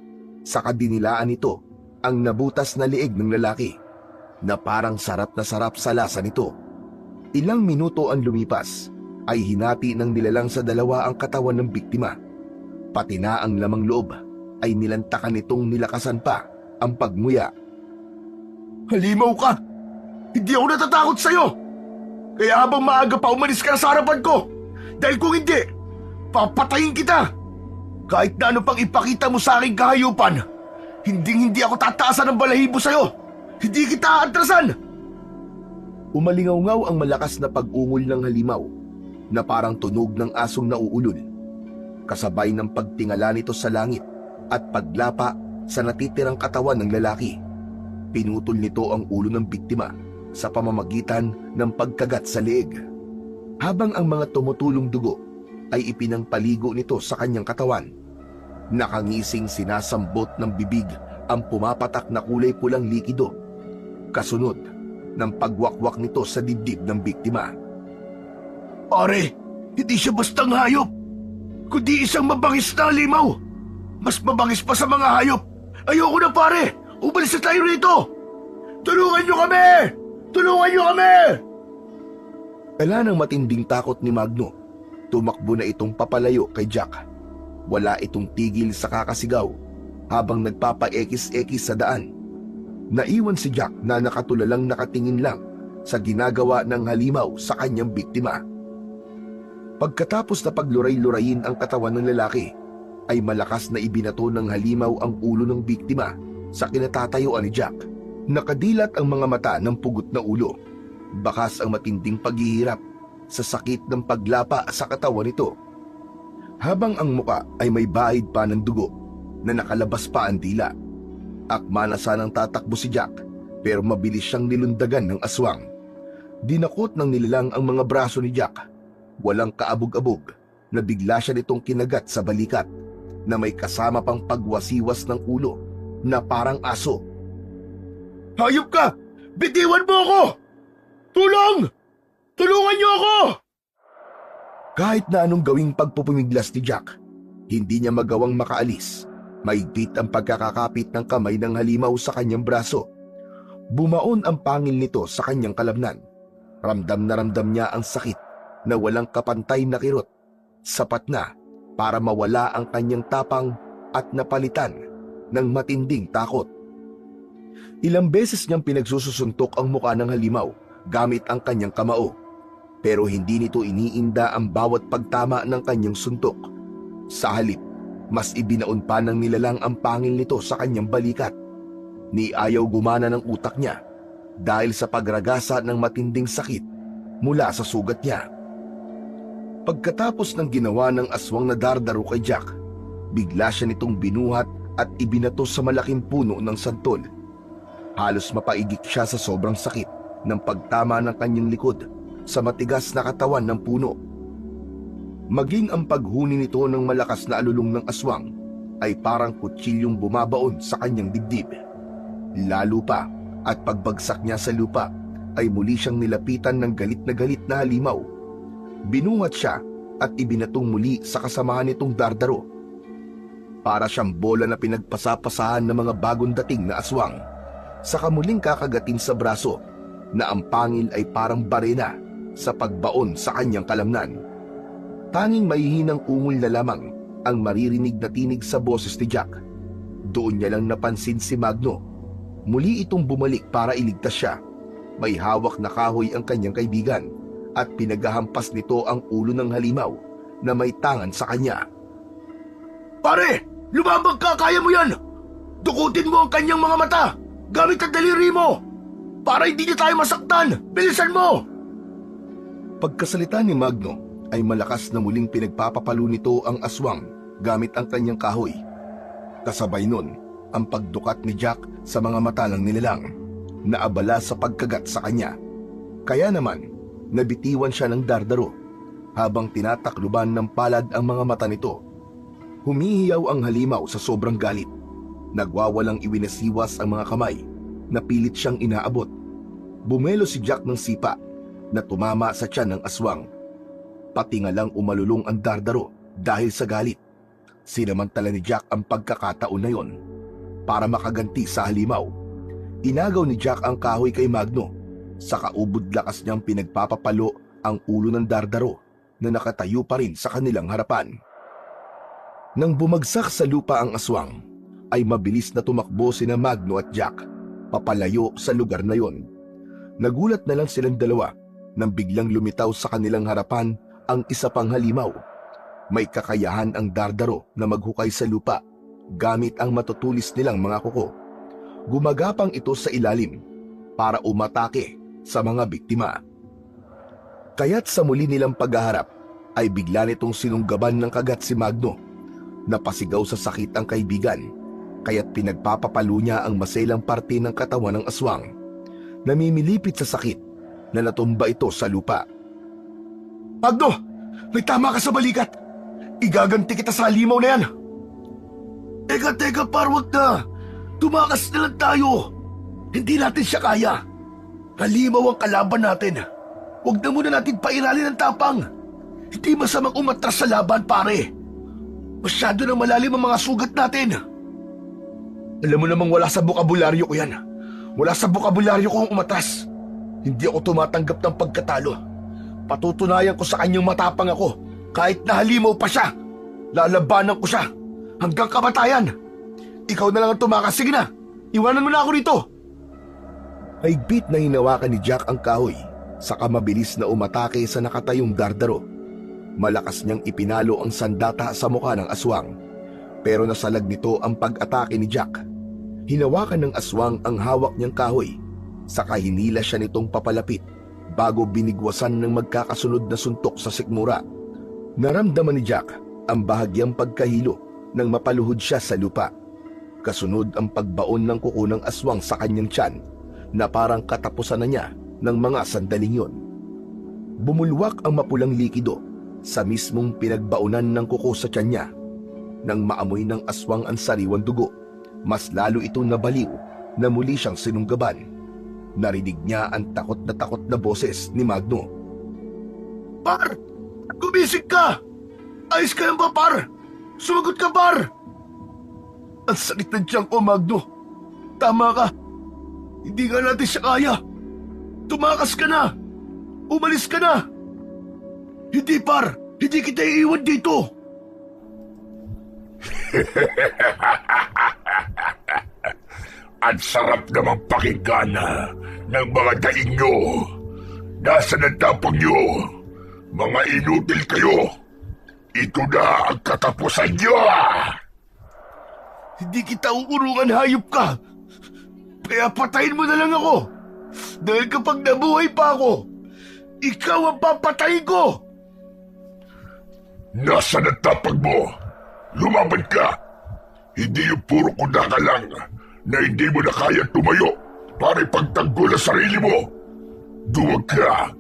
Saka dinilaan nito ang nabutas na liig ng lalaki na parang sarap na sarap sa lasa nito. Ilang minuto ang lumipas ay hinati ng nilalang sa 2 ang katawan ng biktima. Pati na ang lamang loob ay nilantakan nitong nilakasan pa ang pagmuya. Halimaw ka! Hindi ako natatakot sa'yo! Kaya habang maaga pa umalis ka na sa harapan ko! Dahil kung hindi, papatayin kita! Kahit na ano pang ipakita mo sa aking kahayupan, hindi ako tataasan ng balahibo sa'yo! Hindi kita aatrasan! Umalingaw-ngaw ang malakas na pag-ungol ng halimaw na parang tunog ng asong nauulol. Kasabay ng pagtingala nito sa langit at paglapa sa natitirang katawan ng lalaki. Pinutol nito ang ulo ng biktima sa pamamagitan ng pagkagat sa leeg. Habang ang mga tumutulong dugo ay ipinangpaligo nito sa kanyang katawan. Nakangising sinasambot ng bibig ang pumapatak na kulay pulang likido. Kasunod ng pagwakwak nito sa dibdib ng biktima. Pare, hindi siya bastang hayop, kundi isang mabangis na halimaw. Mas mabangis pa sa mga hayop. Ayoko na, pare! Umalis na tayo rito! Tulungan niyo kami! Tulungan niyo kami! Kala ng matinding takot ni Magno, tumakbo na itong papalayo kay Jack. Wala itong tigil sa kakasigaw habang nagpapa-ekis-ekis sa daan. Naiwan si Jack na nakatulalang nakatingin lang sa ginagawa ng halimaw sa kanyang biktima. Pagkatapos na pagluray-lurayin ang katawan ng lalaki, ay malakas na ibinato ng halimaw ang ulo ng biktima sa kinatatayuan ni Jack. Nakadilat ang mga mata ng pugot na ulo. Bakas ang matinding paghihirap sa sakit ng paglapa sa katawan nito. Habang ang muka ay may bahid pa ng dugo na nakalabas pa ang dila. Akma na sanang tatakbo si Jack pero mabilis siyang nilundagan ng aswang. Dinakot ng nilalang ang mga braso ni Jack. Walang kaabog-abog na bigla siya nitong kinagat sa balikat na may kasama pang pagwasiwas ng ulo na parang aso. Hayop ka! Bitiwan mo ako! Tulong! Tulungan niyo ako! Kahit na anong gawing pagpupumiglas ni Jack, hindi niya magawang makaalis. Maigpit ang pagkakakapit ng kamay ng halimaw sa kanyang braso. Bumaon ang pangil nito sa kanyang kalamnan. Ramdam na ramdam niya ang sakit na walang kapantay na kirot. Sapat na para mawala ang kanyang tapang at napalitan ng matinding takot. Ilang beses niyang pinagsususuntok ang muka ng halimaw gamit ang kanyang kamao. Pero hindi nito iniinda ang bawat pagtama ng kanyang suntok. Sa halip, mas ibinaon pa ng nilalang ang pangil nito sa kanyang balikat. Ni ayaw gumana ng utak niya dahil sa pagragasa ng matinding sakit mula sa sugat niya. Pagkatapos ng ginawa ng aswang na dardaro kay Jack, bigla siya nitong binuhat at ibinato sa malaking puno ng santol. Halos mapaigik siya sa sobrang sakit ng pagtama ng kanyang likod sa matigas na katawan ng puno. Maging ang paghuni nito ng malakas na alulong ng aswang ay parang kutsilyong bumabaon sa kanyang dibdib. Lalo pa at pagbagsak niya sa lupa ay muli siyang nilapitan ng galit na halimaw. Binuhat siya at ibinatong muli sa kasamahan nitong dardaro. Para siyang bola na pinagpasapasahan ng mga bagong dating na aswang. Saka muling kakagatin sa braso na ang pangil ay parang barena sa pagbaon sa kanyang kalamnan. Tanging mahihinang ungol na lamang ang maririnig na tinig sa boses ni Jack. Doon niya lang napansin si Magno. Muli itong bumalik para iligtas siya. May hawak na kahoy ang kanyang kaibigan at pinaghahampas nito ang ulo ng halimaw na may tangan sa kanya. Pare! Lumabag ka! Kaya mo yan! Dukutin mo ang kanyang mga mata gamit ang daliri mo para hindi niya tayo masaktan! Bilisan mo! Pagkasalita ni Magno ay malakas na muling pinagpapapalo nito ang aswang gamit ang kanyang kahoy. Kasabay nun ang pagdukat ni Jack sa mga mata ng nilalang na abala sa pagkagat sa kanya. Kaya naman, nabitiwan siya ng dardaro habang tinatakluban ng palad ang mga mata nito. Humihiyaw ang halimaw sa sobrang galit. Nagwawalang iwinasiwas ang mga kamay na pilit siyang inaabot. Bumelo si Jack ng sipa na tumama sa tiyan ng aswang. Pati nga lang umalulong ang dardaro dahil sa galit. Sinamantala ni Jack ang pagkakataon na yon para makaganti sa halimaw. Inagaw ni Jack ang kahoy kay Magno. Sa kaubod lakas niyang pinagpapapalo ang ulo ng dardaro na nakatayo pa rin sa kanilang harapan. Nang bumagsak sa lupa ang aswang, ay mabilis na tumakbo sina Magno at Jack papalayo sa lugar na yon. Nagulat na lang silang dalawa nang biglang lumitaw sa kanilang harapan ang isa pang halimaw. May kakayahan ang dardaro na maghukay sa lupa gamit ang matutulis nilang mga kuko. Gumagapang ito sa ilalim para umatake sa mga biktima. Kaya't sa muli nilang paghaharap ay bigla nitong sinunggaban ng kagat si Magno. Napasigaw sa sakit ang kaibigan, kaya't pinagpapapalo niya ang maselang parte ng katawan ng aswang. Namimilipit sa sakit na natumba ito sa lupa. Magno! May tama ka sa balikat! Igaganti kita sa halimaw na yan! Teka, parwag na! Tumakas na lang tayo! Hindi natin siya kaya! Halimaw ang kalaban natin! Huwag na muna natin pairalin ang tapang! Hindi masamang umatras sa laban, pare! Masyado na malalim ang mga sugat natin! Alam mo namang wala sa bokabularyo ko yan. Wala sa bokabularyo ko ang umatras. Hindi ako tumatanggap ng pagkatalo. Patutunayan ko sa kanyang matapang ako. Kahit na halimaw pa siya, lalabanan ko siya hanggang kamatayan. Ikaw na lang ang tumakas. Sige na, iwanan mo na ako rito. Higpit na hinawakan ni Jack ang kahoy, saka mabilis na umatake sa nakatayong dardaro. Malakas niyang ipinalo ang sandata sa mukha ng aswang, pero nasalag nito ang pag-atake ni Jack. Hinawakan ng aswang ang hawak niyang kahoy, saka hinila siya nitong papalapit bago binigwasan ng magkakasunod na suntok sa sikmura. Naramdaman ni Jack ang bahagyang pagkahilo nang mapaluhod siya sa lupa. Kasunod ang pagbaon ng kuko ng aswang sa kanyang tiyan na parang katapusan na niya ng mga sandaling yon. Bumulwak ang mapulang likido sa mismong pinagbaonan ng kuko sa tiyan niya. Nang maamoy ng aswang ang sariwang dugo, mas lalo itong nabaliw na muli siyang sinunggaban. Narinig niya ang takot na boses ni Magno. Par! Gumising ka! Ayos ka lang ba, par? Sumagot ka, par! Ang sakit ng tiyan ko, Magno. Tama ka. Hindi nga natin siya kaya. Tumakas ka na. Umalis ka na. Hindi, par. Hindi kita iiwan dito. Ang sarap namang pakinggan ng mga daing nyo. Nasaan ang tapang nyo? Mga inutil kayo. Ito na ang katapusan nyo. Hindi kita uurungan, hayop ka. Kaya patayin mo na lang ako. Dahil kapag nabuhay pa ako, ikaw ang papatayin ko. Nasaan ang tapang mo? Lumaban ka. Hindi yung puro kuda ka lang na hindi mo na kaya tumayo para ipagtanggol ang sarili mo. Duwag ka.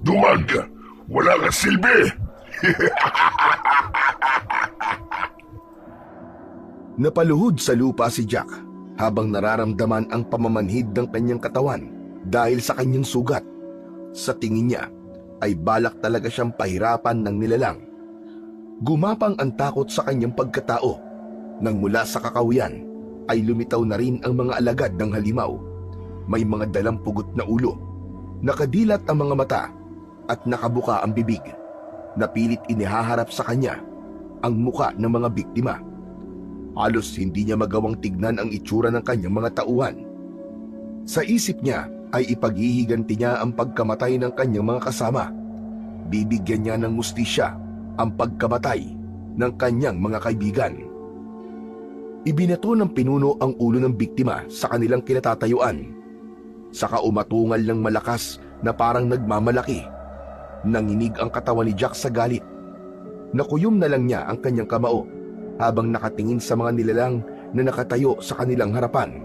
Dumag. Wala kang silbi. Napaluhod sa lupa si Jack habang nararamdaman ang pamamanhid ng kanyang katawan dahil sa kanyang sugat. Sa tingin niya ay balak talaga siyang pahirapan ng nilalang. Gumapang ang takot sa kanyang pagkatao nang mula sa kakawian ay lumitaw na rin ang mga alagad ng halimaw. May mga dalang pugot na ulo, nakadilat ang mga mata at nakabuka ang bibig. Napilit inihaharap sa kanya ang muka ng mga biktima. Halos hindi niya magawang tignan ang itsura ng kanyang mga tauhan. Sa isip niya ay ipaghihiganti niya ang pagkamatay ng kanyang mga kasama. Bibigyan niya ng mustisya ang pagkamatay ng kanyang mga kaibigan. Ibinato ng pinuno ang ulo ng biktima sa kanilang kinatatayuan. Saka umatungal ng malakas na parang nagmamalaki. Nanginig ang katawan ni Jack sa galit. Nakuyom na lang niya ang kanyang kamao habang nakatingin sa mga nilalang na nakatayo sa kanilang harapan.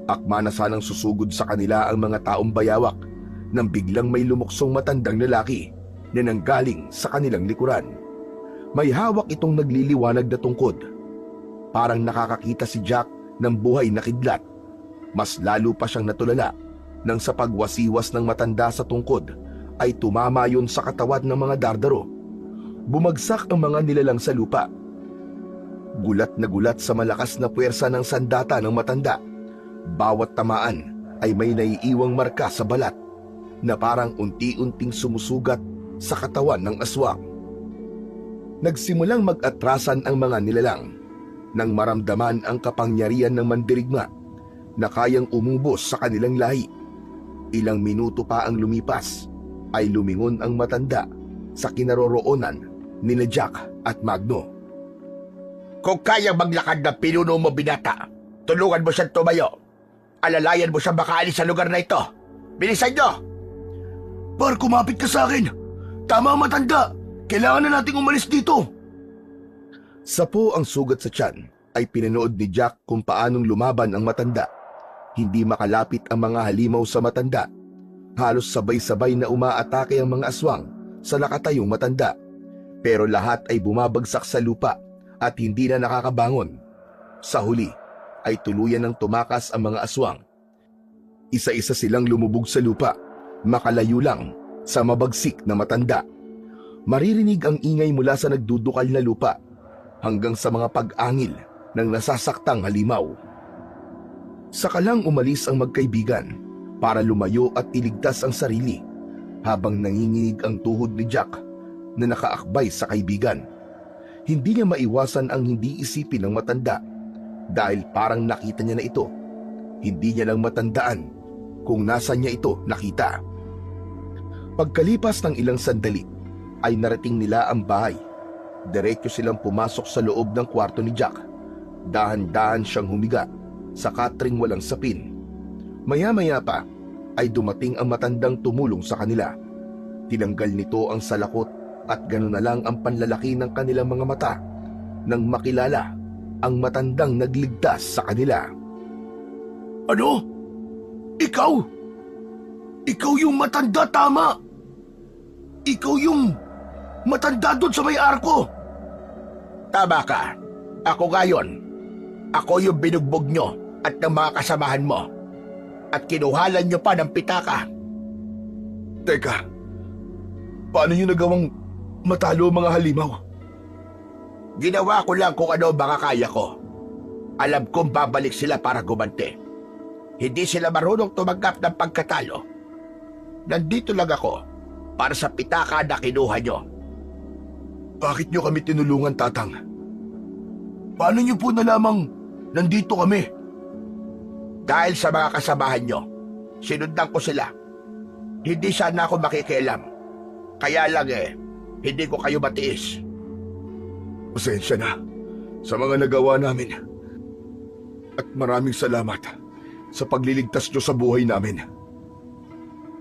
Akma na sanang susugod sa kanila ang mga taong bayawak nang biglang may lumuksong matandang lalaki na nanggaling sa kanilang likuran. May hawak itong nagliliwanag na tungkod. Parang nakakakita si Jack ng buhay na kidlat. Mas lalo pa siyang natulala nang sa pagwasiwas ng matanda sa tungkod ay tumama yun sa katawan ng mga dardaro. Bumagsak ang mga nilalang sa lupa. Gulat na gulat sa malakas na puwersa ng sandata ng matanda. Bawat tamaan ay may naiiwang marka sa balat na parang unti-unting sumusugat sa katawan ng aswang. Nagsimulang mag-atrasan ang mga nilalang nang maramdaman ang kapangyarihan ng mandirigma na kayang umubos sa kanilang lahi. Ilang minuto pa ang lumipas ay lumingon ang matanda sa kinaroroonan ni Jack at Magno. Kung kayang maglakad na pinuno mo, binata, tulungan mo siyang tumayo. Alalayan mo siyang makaalis sa lugar na ito. Bilisan nyo! Par, kumapit ka sa akin! Tama, matanda! Kailangan na nating umalis dito! Sapo ang sugat sa tiyan ay pinanood ni Jack kung paanong lumaban ang matanda. Hindi makalapit ang mga halimaw sa matanda. Halos sabay-sabay na umaatake ang mga aswang sa nakatayong matanda. Pero lahat ay bumabagsak sa lupa at hindi na nakakabangon. Sa huli ay tuluyan ng tumakas ang mga aswang. Isa-isa silang lumubog sa lupa, makalayo lang sa mabagsik na matanda. Maririnig ang ingay mula sa nagdudukal na lupa hanggang sa mga pag-angil ng nasasaktang halimaw. Sakalang umalis ang magkaibigan para lumayo at iligtas ang sarili habang nanginginig ang tuhod ni Jack na nakaakbay sa kaibigan. Hindi niya maiwasan ang hindi isipin ng matanda dahil parang nakita niya na ito. Hindi niya lang matandaan kung nasan niya ito nakita. Pagkalipas ng ilang sandali ay narating nila ang bahay. Diretso silang pumasok sa loob ng kwarto ni Jack. Dahan-dahan siyang humiga sa katring walang sapin. Maya-maya pa ay dumating ang matandang tumulong sa kanila. Tinanggal nito ang salakot at gano'n na lang ang panlalaki ng kanilang mga mata nang makilala ang matandang nagligtas sa kanila. Ano? Ikaw? Ikaw yung matanda, tama? Ikaw yung matanda doon sa may arko? Tama ka. Ako ngayon. Ako yung binugbog nyo at ng mga kasamahan mo. At kinuhalan nyo pa ng pitaka. Teka, paano nyo nagawang matalo mga halimaw? Ginawa ko lang kung ano ang kaya ko. Alam kong babalik sila para gumante. Hindi sila marunong tumanggap ng pagkatalo. Nandito lang ako para sa pitaka na kinuha nyo. Bakit nyo kami tinulungan, Tatang? Paano nyo po nalamang nandito kami? Dahil sa mga kasamahan nyo, sinundan ko sila. Hindi sana ako makikialam. Kaya lang hindi ko kayo matiis. Pasensya na sa mga nagawa namin. At maraming salamat sa pagliligtas nyo sa buhay namin.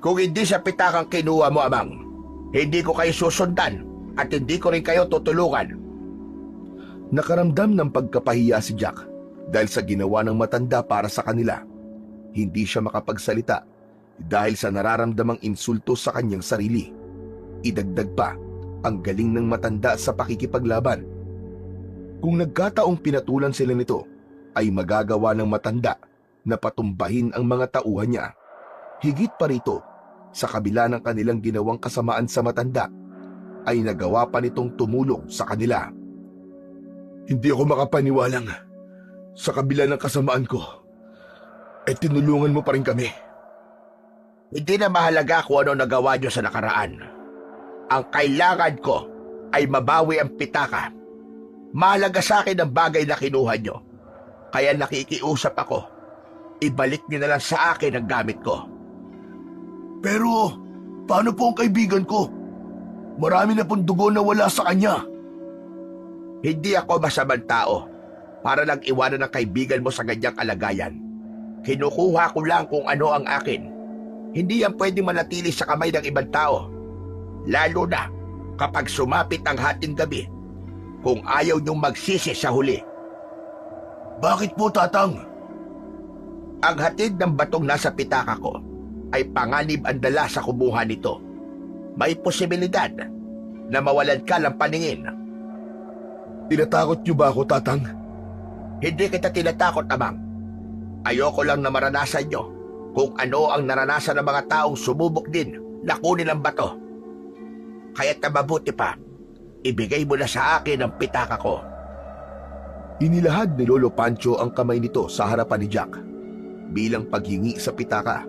Kung hindi sa pitakang kinuha mo, Amang, hindi ko kayo susundan at hindi ko rin kayo tutulungan. Nakaramdam ng pagkapahiya si Jack dahil sa ginawa ng matanda para sa kanila. Hindi siya makapagsalita dahil sa nararamdamang insulto sa kanyang sarili. Idagdag pa ang galing ng matanda sa pakikipaglaban. Kung nagkataong pinatulan sila nito, ay magagawa ng matanda na patumbahin ang mga tauhan niya. Higit pa rito, sa kabila ng kanilang ginawang kasamaan sa matanda, ay nagawa pa nitong tumulong sa kanila. Hindi ako makapaniwalang sa kabila ng kasamaan ko, ay tinulungan mo pa rin kami. Hindi na mahalaga kung ano nagawa nyo sa nakaraan. Ang kailangan ko ay mabawi ang pitaka. Mahalaga sa akin ang bagay na kinuha nyo. Kaya nakikiusap ako. Ibalik nyo na lang sa akin ang gamit ko. Pero, paano po ang kaibigan ko? Marami na pong dugo na wala sa kanya. Hindi ako masamang tao para lang iwanan ang kaibigan mo sa ganyang kalagayan. Kinukuha ko lang kung ano ang akin. Hindi yan pwedeng manatili sa kamay ng ibang tao. Lalo na kapag sumapit ang hating gabi kung ayaw niyong magsisi sa huli. Bakit po, Tatang? Ang hatid ng batong nasa pitaka ko ay panganib ang dala sa kumuha nito. May posibilidad na mawalan ka ng paningin. Tinatakot niyo ba ako, Tatang? Hindi kita tinatakot, Amang. Ayoko lang na maranasan nyo kung ano ang naranasan ng mga taong sumubok din na kunin ang bato. Kaya't na mabuti pa, ibigay mo na sa akin ang pitaka ko. Inilahad ni Lolo Pancho ang kamay nito sa harapan ni Jack bilang paghingi sa pitaka.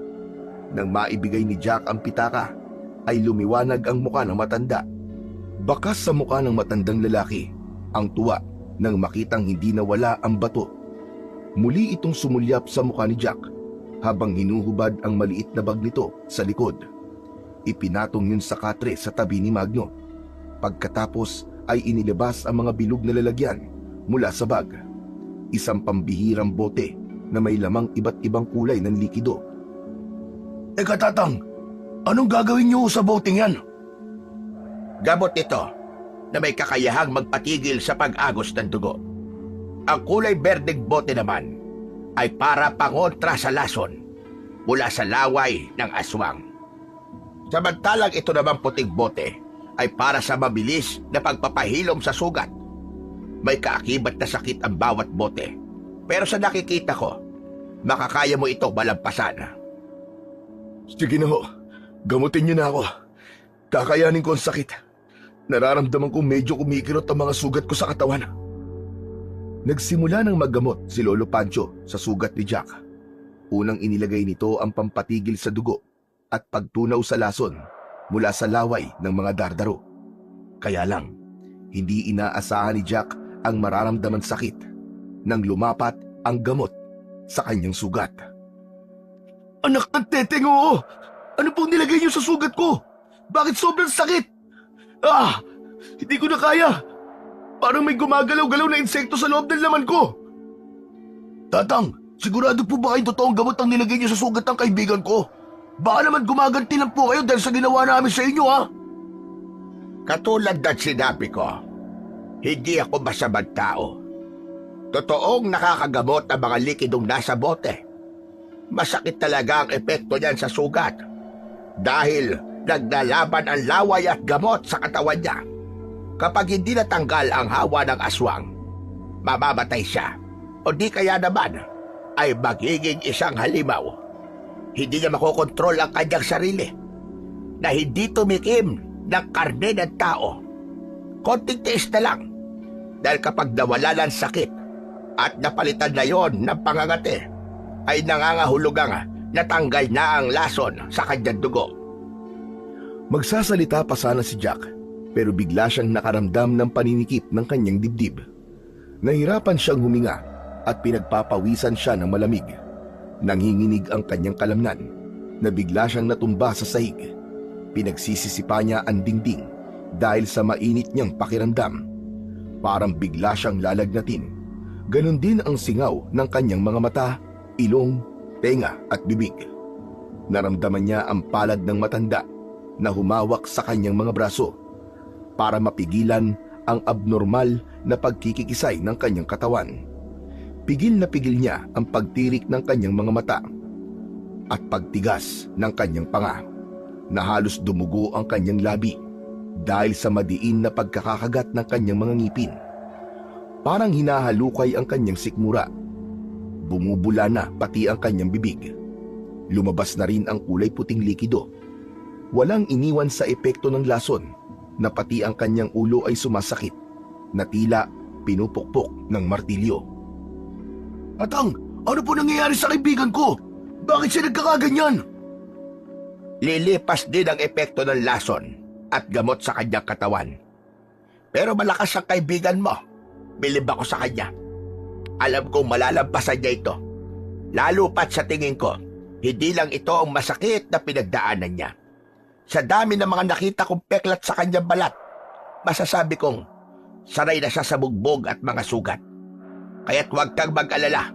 Nang maibigay ni Jack ang pitaka, ay lumiwanag ang muka ng matanda. Bakas sa muka ng matandang lalaki ang tuwa nang makitang hindi nawala ang bato. Muli itong sumulyap sa muka ni Jack habang hinuhubad ang maliit na bag nito sa likod. Ipinatong yun sa katre sa tabi ni Magno. Pagkatapos ay inilabas ang mga bilog na lalagyan mula sa bag. Isang pambihirang bote na may lamang iba't ibang kulay ng likido. Teka, Tatang, anong gagawin niyo sa boteng yan? Gamot ito na may kakayahang magpatigil sa pag-agos ng dugo. Ang kulay berdeng bote naman ay para pangontra sa lason mula sa laway ng aswang. Samantalang ito naman puting bote ay para sa mabilis na pagpapahilom sa sugat. May kaakibat na sakit ang bawat bote. Pero sa nakikita ko, makakaya mo ito malampasan. Sige na ho, gamutin niyo na ako. Kakayanin ko ang sakit. Nararamdaman ko medyo kumikirot ang mga sugat ko sa katawan. Nagsimula ng maggamot si Lolo Pancho sa sugat ni Jack. Unang inilagay nito ang pampatigil sa dugo at pagtunaw sa lason mula sa laway ng mga dardaro. Kaya lang, hindi inaasahan ni Jack ang mararamdaman sakit nang lumapat ang gamot sa kanyang sugat. Anak ng teteng, oo! Ano pong nilagay niyo sa sugat ko? Bakit sobrang sakit? Hindi ko na kaya! Parang may gumagalaw-galaw na insekto sa loob ng laman ko! Tatang, sigurado po ba kayong totoong gamot ang nilagay niyo sa sugat ng kaibigan ko? Baka naman gumaganti lang po kayo dahil sa ginawa namin sa inyo, ha? Katulad ng sinabi ko, hindi ako masamang tao. Totoong nakakagamot ang mga likidong nasa bote. Masakit talaga ang epekto niyan sa sugat dahil naglalaban ang laway at gamot sa katawan niya. Kapag hindi natanggal ang hawa ng aswang, mamamatay siya o di kaya naman ay magiging isang halimaw. Hindi niya makokontrol ang kanyang sarili na hindi tumikim ng karne ng tao. Konting tiis na lang dahil kapag nawala ng sakit at napalitan na yon ng pangangati, ay nangangahulugang natanggal na ang lason sa kanyang dugo. Magsasalita pa sana si Jack, pero bigla siyang nakaramdam ng paninikip ng kanyang dibdib. Nahirapan siyang huminga at pinagpapawisan siya ng malamig. Nanginginig ang kanyang kalamnan na bigla siyang natumba sa sahig. Pinagsisisipa niya ang dingding dahil sa mainit niyang pakiramdam. Parang bigla siyang lalagnatin. Ganon din ang singaw ng kanyang mga mata, ilong, tenga at bibig. Naramdaman niya ang palad ng matanda na humawak sa kanyang mga braso para mapigilan ang abnormal na pagkikikisay ng kanyang katawan. Pigil na pigil niya ang pagtirik ng kanyang mga mata at pagtigas ng kanyang panga na halos dumugo ang kanyang labi dahil sa madiin na pagkakakagat ng kanyang mga ngipin. Parang hinahalukay ang kanyang sikmura. Bumubula na pati ang kanyang bibig. Lumabas na rin ang kulay puting likido. Walang iniwan sa epekto ng lason na pati ang kanyang ulo ay sumasakit na tila pinupukpok ng martilyo. Atang, ano po nangyayari sa kaibigan ko? Bakit siya nagkakaganyan? Lilipas din ang epekto ng lason at gamot sa kanyang katawan. Pero malakas ang kaibigan mo. Bilib ako sa kanya. Alam kong malalampasan niya ito. Lalo pat sa tingin ko, hindi lang ito ang masakit na pinagdaanan niya. Sa dami ng mga nakita kong peklat sa kanyang balat, masasabi kong sanay na siya sa bugbog at mga sugat. Kaya't huwag kang mag-alala.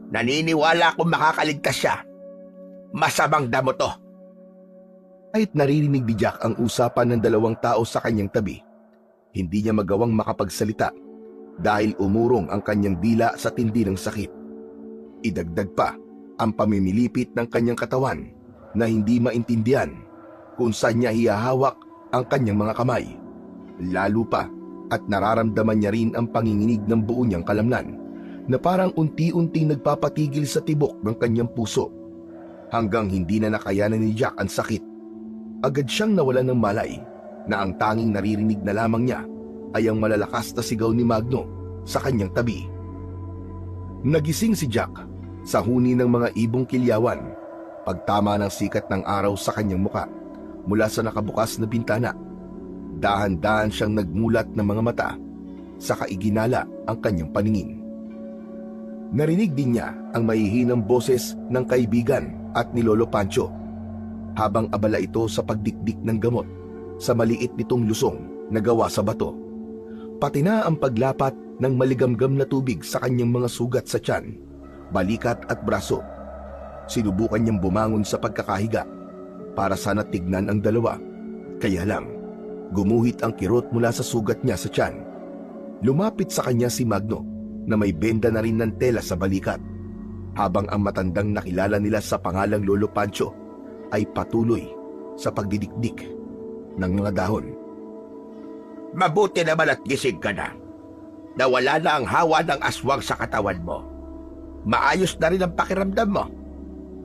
Naniniwala akong makakaligtas siya. Masamang damo to. Kahit naririnig ni Jack ang usapan ng dalawang tao sa kanyang tabi, hindi niya magawang makapagsalita dahil umurong ang kanyang dila sa tindi ng sakit. Idagdag pa ang pamimilipit ng kanyang katawan na hindi maintindihan kung saan niya hihahawak ang kanyang mga kamay. Lalo pa at nararamdaman niya rin ang panginginig ng buo niyang kalamnan na parang unti-unting nagpapatigil sa tibok ng kanyang puso hanggang hindi na nakayanan ni Jack ang sakit. Agad siyang nawalan ng malay na ang tanging naririnig na lamang niya ay ang malalakas na sigaw ni Magno sa kanyang tabi. Nagising si Jack sa huni ng mga ibong kilyawan pagtama ng sikat ng araw sa kanyang muka mula sa nakabukas na bintana. Dahan-dahan siyang nagmulat ng mga mata, saka iginala ang kanyang paningin. Narinig din niya ang mahihinang boses ng kaibigan at ni Lolo Pancho habang abala ito sa pagdikdik ng gamot sa maliit nitong lusong na gawa sa bato. Pati na ang paglapat ng maligamgam na tubig sa kanyang mga sugat sa tiyan, balikat at braso. Sinubukan niyang bumangon sa pagkakahiga para sana tignan ang dalawa. Kaya lang, gumuhit ang kirot mula sa sugat niya sa tiyan. Lumapit sa kanya si Magno na may benda na rin ng tela sa balikat, habang ang matandang nakilala nila sa pangalang Lolo Pancho ay patuloy sa pagdidikdik ng mga dahon. Mabuti naman at gising ka na. Nawala na ang hawa ng aswang sa katawan mo. Maayos na rin ang pakiramdam mo.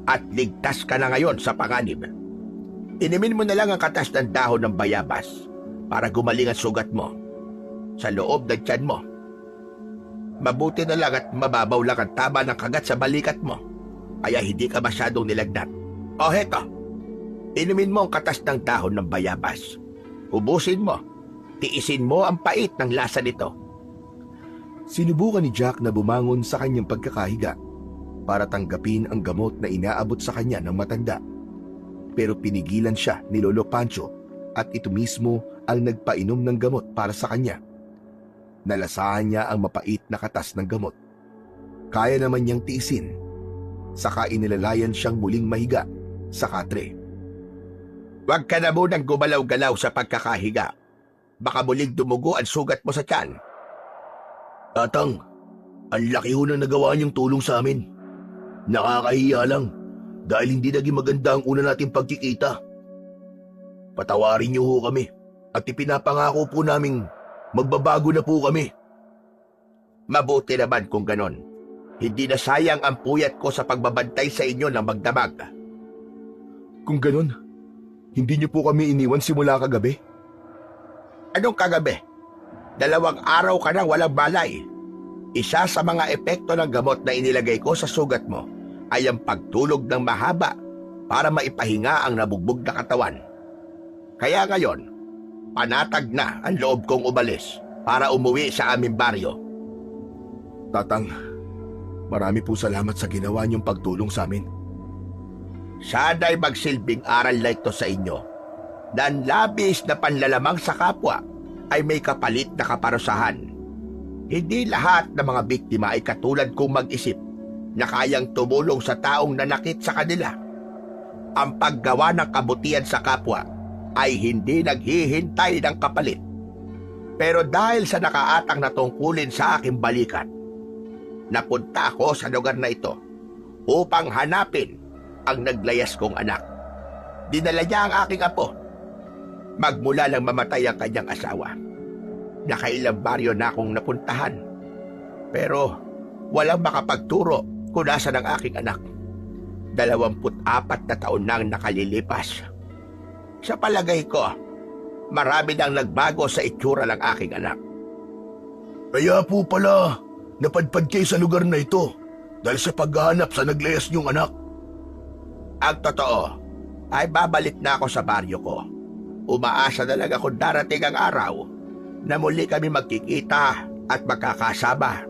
At ligtas ka na ngayon sa panganib. Inimin mo na lang ang katas ng dahon ng bayabas para gumaling ang sugat mo sa loob ng tiyan mo. Mabuti na lang at mababaw lang ang tama ng kagat sa balikat mo, kaya hindi ka masyadong nilagnat. O heto, inumin mo ang katas ng dahon ng bayabas. Ubusin mo, tiisin mo ang pait ng lasa nito. Sinubukan ni Jack na bumangon sa kanyang pagkakahiga para tanggapin ang gamot na inaabot sa kanya ng matanda. Pero pinigilan siya ni Lolo Pancho at ito mismo ang nagpainom ng gamot para sa kanya. Nalasahan niya ang mapait na katas ng gamot. Kaya naman niyang tiisin, saka inilalayan siyang muling mahiga sa katre. Huwag ka na munang gumalaw-galaw sa pagkakahiga. Baka muling dumugo ang sugat mo sa tiyan. Tatang, ang laki ho na nagawa niyong tulong sa amin. Nakakahiya lang dahil hindi naging maganda ang una nating pagkikita. Patawarin niyo ho kami at ipinapangako po naming magbabago na po kami. Mabuti naman kung ganon. Hindi na sayang ang puyat ko sa pagbabantay sa inyo ng magdamag. Kung ganon, hindi niyo po kami iniwan simula kagabi? Anong kagabi? 2 araw ka nang walang balay. Isa sa mga epekto ng gamot na inilagay ko sa sugat mo ay ang pagtulog ng mahaba para maipahinga ang nabugbog na katawan. Kaya ngayon, panatag na ang loob kong umalis para umuwi sa aming baryo. Tatang, marami po salamat sa ginawa niyong pagtulong sa amin. Sana'y magsilbing aral na ito sa inyo na ang labis na panlalamang sa kapwa ay may kapalit na kaparusahan. Hindi lahat ng mga biktima ay katulad kong mag-isip na kayang tumulong sa taong nanakit sa kanila. Ang paggawa ng kabutihan sa kapwa ay hindi naghihintay ng kapalit. Pero dahil sa nakaatang na tungkulin sa aking balikat, napunta ako sa lugar na ito upang hanapin ang naglayas kong anak. Dinala niya ang aking apo. Magmula lang mamatay ang kanyang asawa. Nakailang baryo na akong napuntahan. Pero walang makapagturo kung nasaan ang aking anak. 24 na taon nang nakalilipas. Sa palagay ko, marami nang nagbago sa itsura ng aking anak. Kaya po pala, napadpad kayo sa lugar na ito dahil sa paghahanap sa naglayas niyong anak. Ang totoo ay babalik na ako sa baryo ko. Umaasa na lang ako darating ang araw na muli kami magkikita at magkakasama.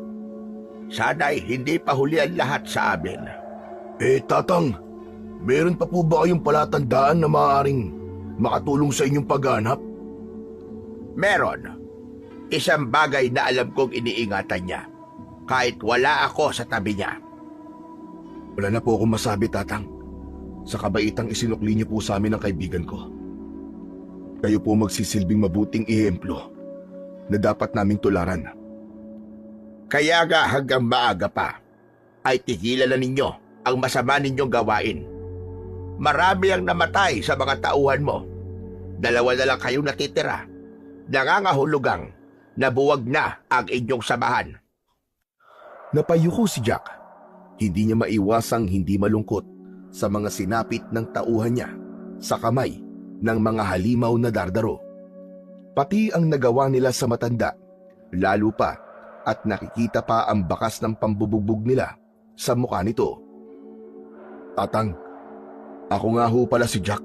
Sana'y hindi pa huli ang lahat sa amin. Tatang, meron pa po ba kayong palatandaan na maaaring makatulong sa inyong paghanap? Meron. Isang bagay na alam kong iniingatan niya, kahit wala ako sa tabi niya. Wala na po akong masabi, Tatang. Sa kabaitang isinukli niyo po sa amin ang kaibigan ko. Kayo po magsisilbing mabuting ehemplo na dapat naming tularan. Kaya nga hanggang maaga pa, ay tigilan na ninyo ang masama ninyong gawain. Marami ang namatay sa mga tauhan mo. 2 na lang kayong natitira. Nangangahulugang nabuwag na ang inyong samahan. Napayuko si Jack. Hindi niya maiwasang hindi malungkot sa mga sinapit ng tauhan niya sa kamay ng mga halimaw na dardaro. Pati ang nagawa nila sa matanda, lalo pa at nakikita pa ang bakas ng pambubugbog nila sa mukha nito. Tatang, ako nga ho pala si Jack.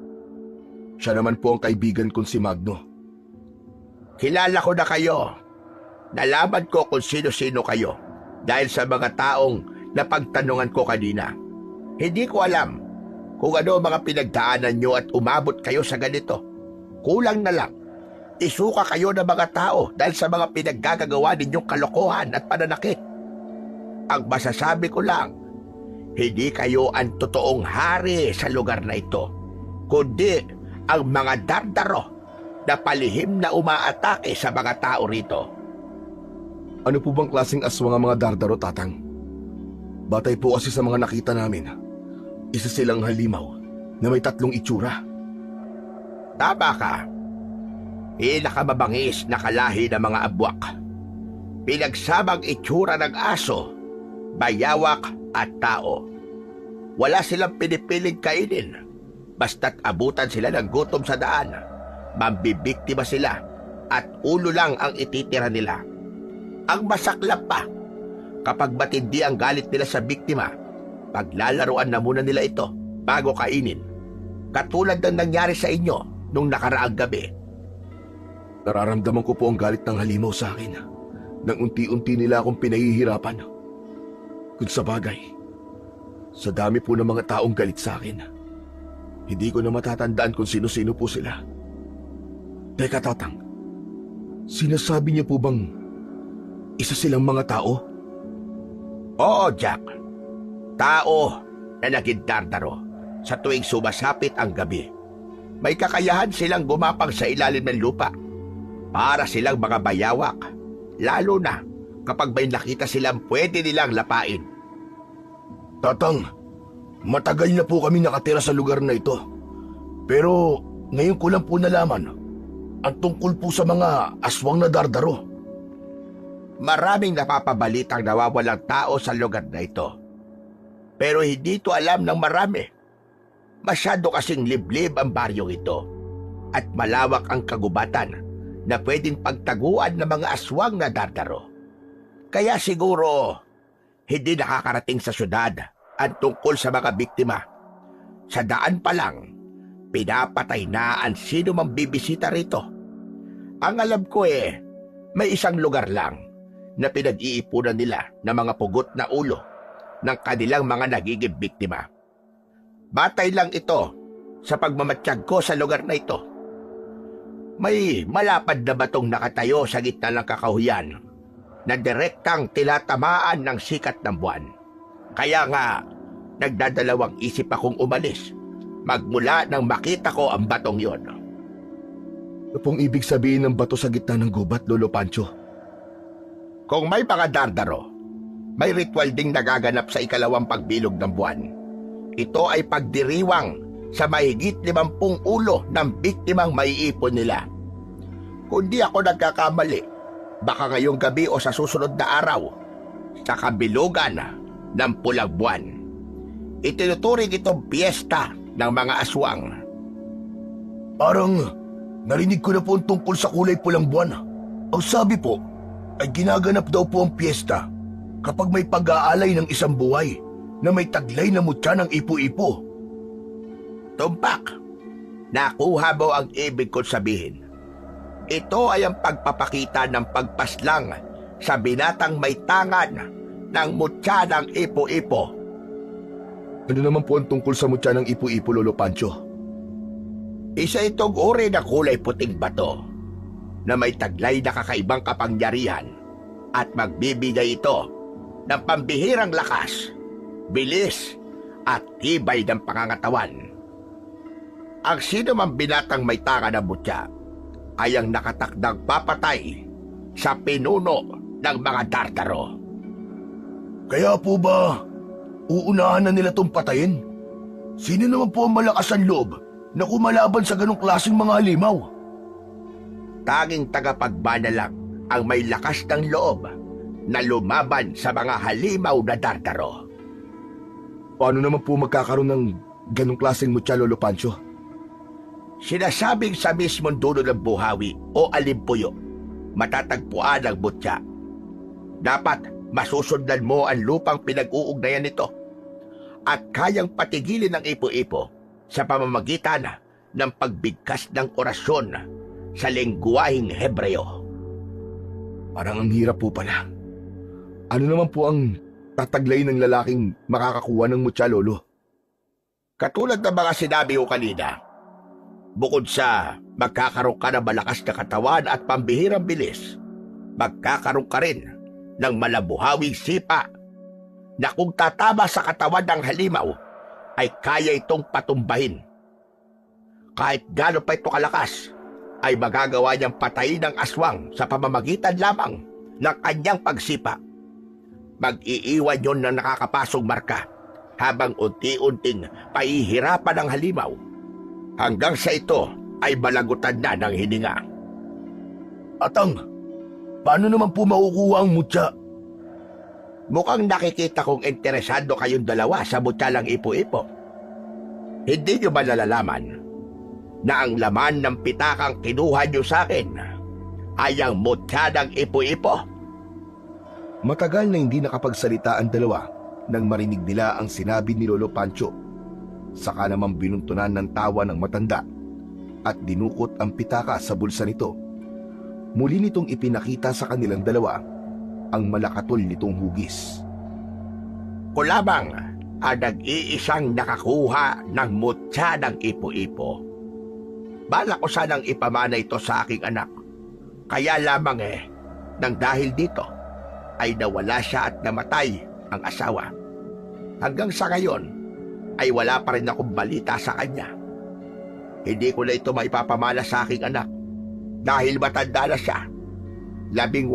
Siya naman po ang kaibigan kong si Magno. Kilala ko na kayo. Nalaman ko kung sino-sino kayo dahil sa mga taong napagtanungan ko kanina. Hindi ko alam kung ano ang mga pinagdaanan nyo at umabot kayo sa ganito. Kulang na lang, isuka kayo ng mga tao dahil sa mga pinaggagawa ninyong kalokohan at pananakit. Ang masasabi ko lang, hindi kayo ang totoong hari sa lugar na ito, kundi ang mga dardaro na palihim na umaatake sa mga tao rito. Ano po bang klaseng aswang ang mga dardaro, Tatang? Batay po kasi sa mga nakita namin, isa silang halimaw na may 3 itsura. Tama ka. Pinakamabangis na kalahi ng mga abwak. Pinagsamang itsura ng aso, bayawak at tao. Wala silang pinipiling kainin. Basta't abutan sila ng gutom sa daan, mambibiktima sila at ulo lang ang ititira nila. Ang masaklap pa, kapag matindi ang galit nila sa biktima, paglalaruan na muna nila ito bago kainin. Katulad ng nangyari sa inyo nung nakaraang gabi. Nararamdaman ko po ang galit ng halimaw sa akin nang unti-unti nila akong pinahihirapan. Kung sa bagay, sa dami po ng mga taong galit sa akin, hindi ko na matatandaan kung sino-sino po sila. Teka, Tatang, sinasabi niyo po bang isa silang mga tao? Oo, Jack. Tao na naging dardaro sa tuwing sumasapit ang gabi. May kakayahan silang gumapang sa ilalim ng lupa. Para silang mga bayawak, lalo na kapag may nakita silang pwede nilang lapain. Tatang, matagal na po kami nakatira sa lugar na ito. Pero ngayon ko lang po nalaman ang tungkol po sa mga aswang na dardaro. Maraming napapabalitang nawawalang tao sa lugar na ito. Pero hindi ito alam ng marami. Masyado kasing liblib ang baryong ito at malawak ang kagubatan na pwedeng pagtaguan ng mga aswang na dardaro. Kaya siguro hindi nakakarating sa syudad ang tungkol sa mga biktima. Sa daan pa lang, pinapatay na ang sino mang bibisita rito. Ang alam ko may isang lugar lang na pinag-iipunan nila ng mga pugot na ulo ng kanilang mga nagiging biktima. Batay lang ito sa pagmamatsyag ko sa lugar na ito. May malapad na batong nakatayo sa gitna ng kakahuyan na direktang tinatamaan ng sikat ng buwan. Kaya nga, nagdadalawang isip akong umalis magmula nang makita ko ang batong yon. Ano pong ibig sabihin ng bato sa gitna ng gubat, Lolo Pancho? Kung may mga dardaro, may ritual ding nagaganap sa ikalawang pagbilog ng buwan. Ito ay pagdiriwang sa mahigit 50 ulo ng biktimang maiipon nila. Kung di ako nagkakamali, baka ngayong gabi o sa susunod na araw, sa kabilugan ng pulang buwan. Itinuturing itong piyesta ng mga aswang. Parang narinig ko na po ang tungkol sa kulay pulang buwan. Ang sabi po ay ginaganap daw po ang piyesta kapag may pag-aalay ng isang buhay na may taglay na mutya ng ipo-ipo. Tumpak, Nakuha mo ang ibig kong sabihin. Ito ay ang pagpapakita ng pagpaslang sa binatang may tangan ng mutya ng ipo-ipo. Ano naman po ang tungkol sa mutya ng ipo-ipo, Lolo Pancho? Isa itong uri na kulay puting bato na may taglay na kakaibang kapangyarihan at magbibigay ito ng pambihirang lakas, bilis at tibay ng pangangatawan. Ang sino mang binatang may tanga na mutya ay ang nakatakdang papatay sa pinuno ng mga Dardaro. Kaya po ba uunahan na nila tong patayin? Sino naman po ang malakas ang loob na kumalaban sa ganong klaseng mga halimaw? Tanging tagapagbana lang ang may lakas ng loob na lumaban sa mga halimaw na Dardaro. Paano naman po magkakaroon ng ganong klaseng mutya, Lolo Pancho? Sinasabing sa mismong dulo ng buhawi o alimpuyo, matatagpuan ang mutya. Dapat masusundan mo ang lupang pinag-uugnayan nito at kayang patigilin ng ipo-ipo sa pamamagitan ng pagbigkas ng orasyon sa lengguwaheng Hebreo. Parang ang hirap po pala. Ano naman po ang tataglay ng lalaking makakakuha ng mutya, Lolo? Katulad ng mga sinabi ko kanina, bukod sa magkakaroon ka ng malakas na katawan at pambihirang bilis, magkakaroon ka rin ng malabuhawing sipa na kung tatama sa katawan ng halimaw ay kaya itong patumbahin. Kahit gaano pa ito kalakas, ay magagawa niyang patayin ng aswang sa pamamagitan lamang ng kanyang pagsipa. Mag-iiwan yon ng nakakapasong marka habang unti-unting pahihirapan ng halimaw hanggang sa ito ay malagutan na ng hininga. Atang, paano naman po makukuha ang mutya? Mukhang nakikita kong interesado kayong dalawa sa mutya ng ipo-ipo. Hindi niyo ba nalalaman na ang laman ng pitakang kinuha niyo sa akin ay ang mutya ng ipo-ipo? Matagal na hindi nakapagsalita ang dalawa nang marinig nila ang sinabi ni Lolo Pancho. Saka namang binuntunan ng tawa ng matanda at dinukot ang pitaka sa bulsa nito. Muli nitong ipinakita sa kanilang dalawa ang malakatol nitong hugis. Kulamang ang nag-iisang nakakuha ng mutya ng ipo-ipo. Balak ko sanang ipamana ito sa aking anak. Kaya lamang nang dahil dito ay nawala siya at namatay ang asawa. Hanggang sa ngayon ay wala pa rin akong balita sa kanya. Hindi ko na ito maipapamana sa aking anak dahil matanda na siya. 18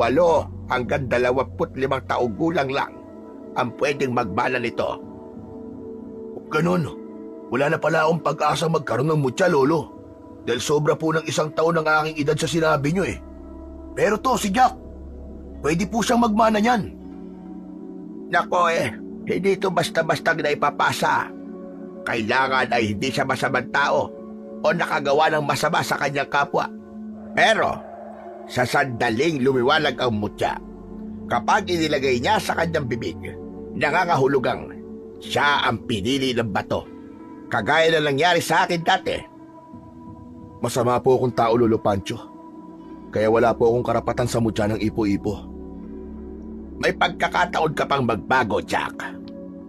hanggang 25 taong gulang lang ang pwedeng magmana nito. Ganon, wala na pala akong pag-asa magkaroon ng mutya, Lolo. Dahil sobra po ng 1 taon ng aking edad sa sinabi nyo Pero to, si Jack, pwede po siyang magmana niyan. Nako hindi ito basta-basta na ipapasa. Kailangan ay hindi siya masamang tao o nakagawa ng masama sa kanyang kapwa. Pero sa sandaling lumiwanag ang mutya, kapag inilagay niya sa kanyang bibig, nangangahulugang siya ang pinili ng bato. Kagaya na nangyari sa akin dati. Masama po akong tao, Lolo Pancho. Kaya wala po akong karapatan sa mutya ng ipo-ipo. May pagkakataon ka pang magbago, Jack.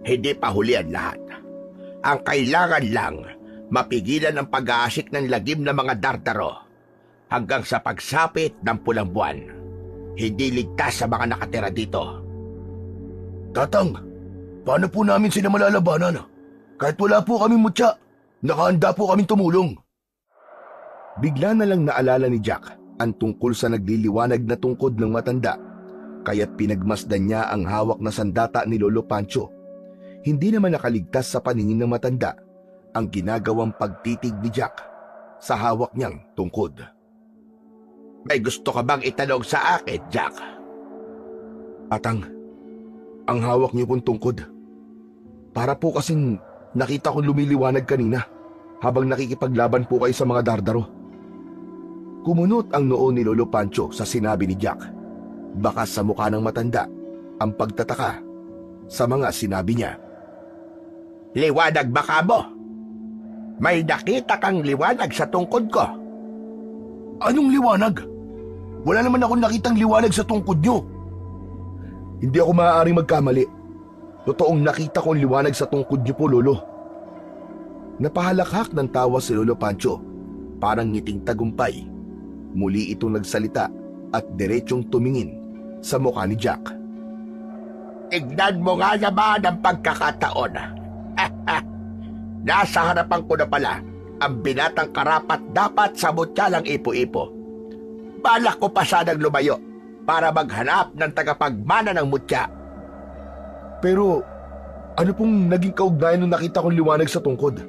Hindi pa huli ang lahat. Ang kailangan lang, mapigilan ang pag-aasik ng lagim ng mga Dardaro hanggang sa pagsapit ng pulang buwan. Hindi ligtas sa mga nakatira dito. Tatang, paano po namin sila malalabanan? Kahit wala po kaming mutya, nakahanda po kaming tumulong. Bigla na lang naalala ni Jack ang tungkol sa nagliliwanag na tungkod ng matanda, kaya't pinagmasdan niya ang hawak na sandata ni Lolo Pancho. Hindi naman nakaligtas sa paningin ng matanda ang ginagawang pagtitig ni Jack sa hawak niyang tungkod. May gusto ka bang itanong sa akin, Jack? Atang, ang hawak niyo pong tungkod. Para po kasing nakita kong lumiliwanag kanina habang nakikipaglaban po kayo sa mga Dardaro. Kumunot ang noo ni Lolo Pancho sa sinabi ni Jack. Bakas sa mukha ng matanda ang pagtataka sa mga sinabi niya. Liwanag ba ka mo? May nakita kang liwanag sa tungkod ko. Anong liwanag? Wala naman akong nakitang liwanag sa tungkod nyo. Hindi ako maaaring magkamali. Totoong nakita ko ang liwanag sa tungkod nyo po, Lolo. Napahalakhak ng tawa si Lolo Pancho, parang ngiting tagumpay. Muli itong nagsalita at diretsyong tumingin sa mukha ni Jack. Tignan mo nga naman ang pagkakataon. Nasa harapan ko na pala ang binatang karapat dapat sa mutya lang ipo-ipo. Balak ko pa sanang lumayo para maghanap ng tagapagmana ng mutya. Pero ano pong naging kaugnayan nung nakita kong liwanag sa tungkod?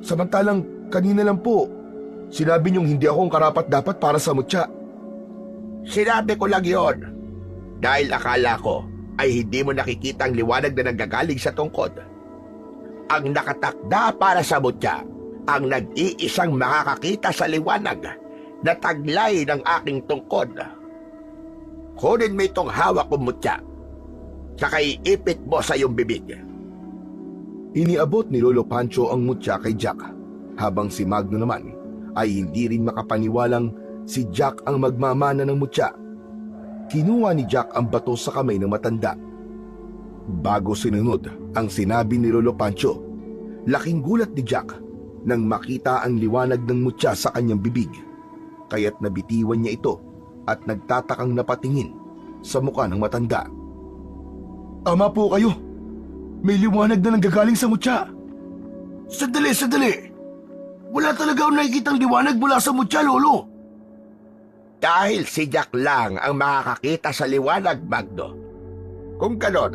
Samantalang kanina lang po, sinabi niyong hindi ako ang karapat-dapat para sa mutya. Sinabi ko lang yon dahil akala ko ay hindi mo nakikita ang liwanag na nanggagaling sa tungkod. Ang nakatakda para sa mutya, ang nag-iisang makakakita sa liwanag na taglay ng aking tungkod. Kunin mo itong hawak kong mutya, saka iipit mo sa iyong bibig. Iniabot ni Lolo Pancho ang mutya kay Jack, habang si Magno naman ay hindi rin makapaniwalang si Jack ang magmamana ng mutya. Kinuha ni Jack ang bato sa kamay ng matanda. Bago sinunod ang sinabi ni Lolo Pancho, laking gulat ni Jack nang makita ang liwanag ng mutya sa kanyang bibig, kaya't nabitiwan niya ito at nagtatakang napatingin sa mukha ng matanda. Tama po kayo. May liwanag na nanggagaling sa mutya. Sandali! Wala talaga akong nakikitang liwanag mula sa mutya, Lolo. Dahil si Jack lang ang makakakita sa liwanag, Magno. Kung ganon,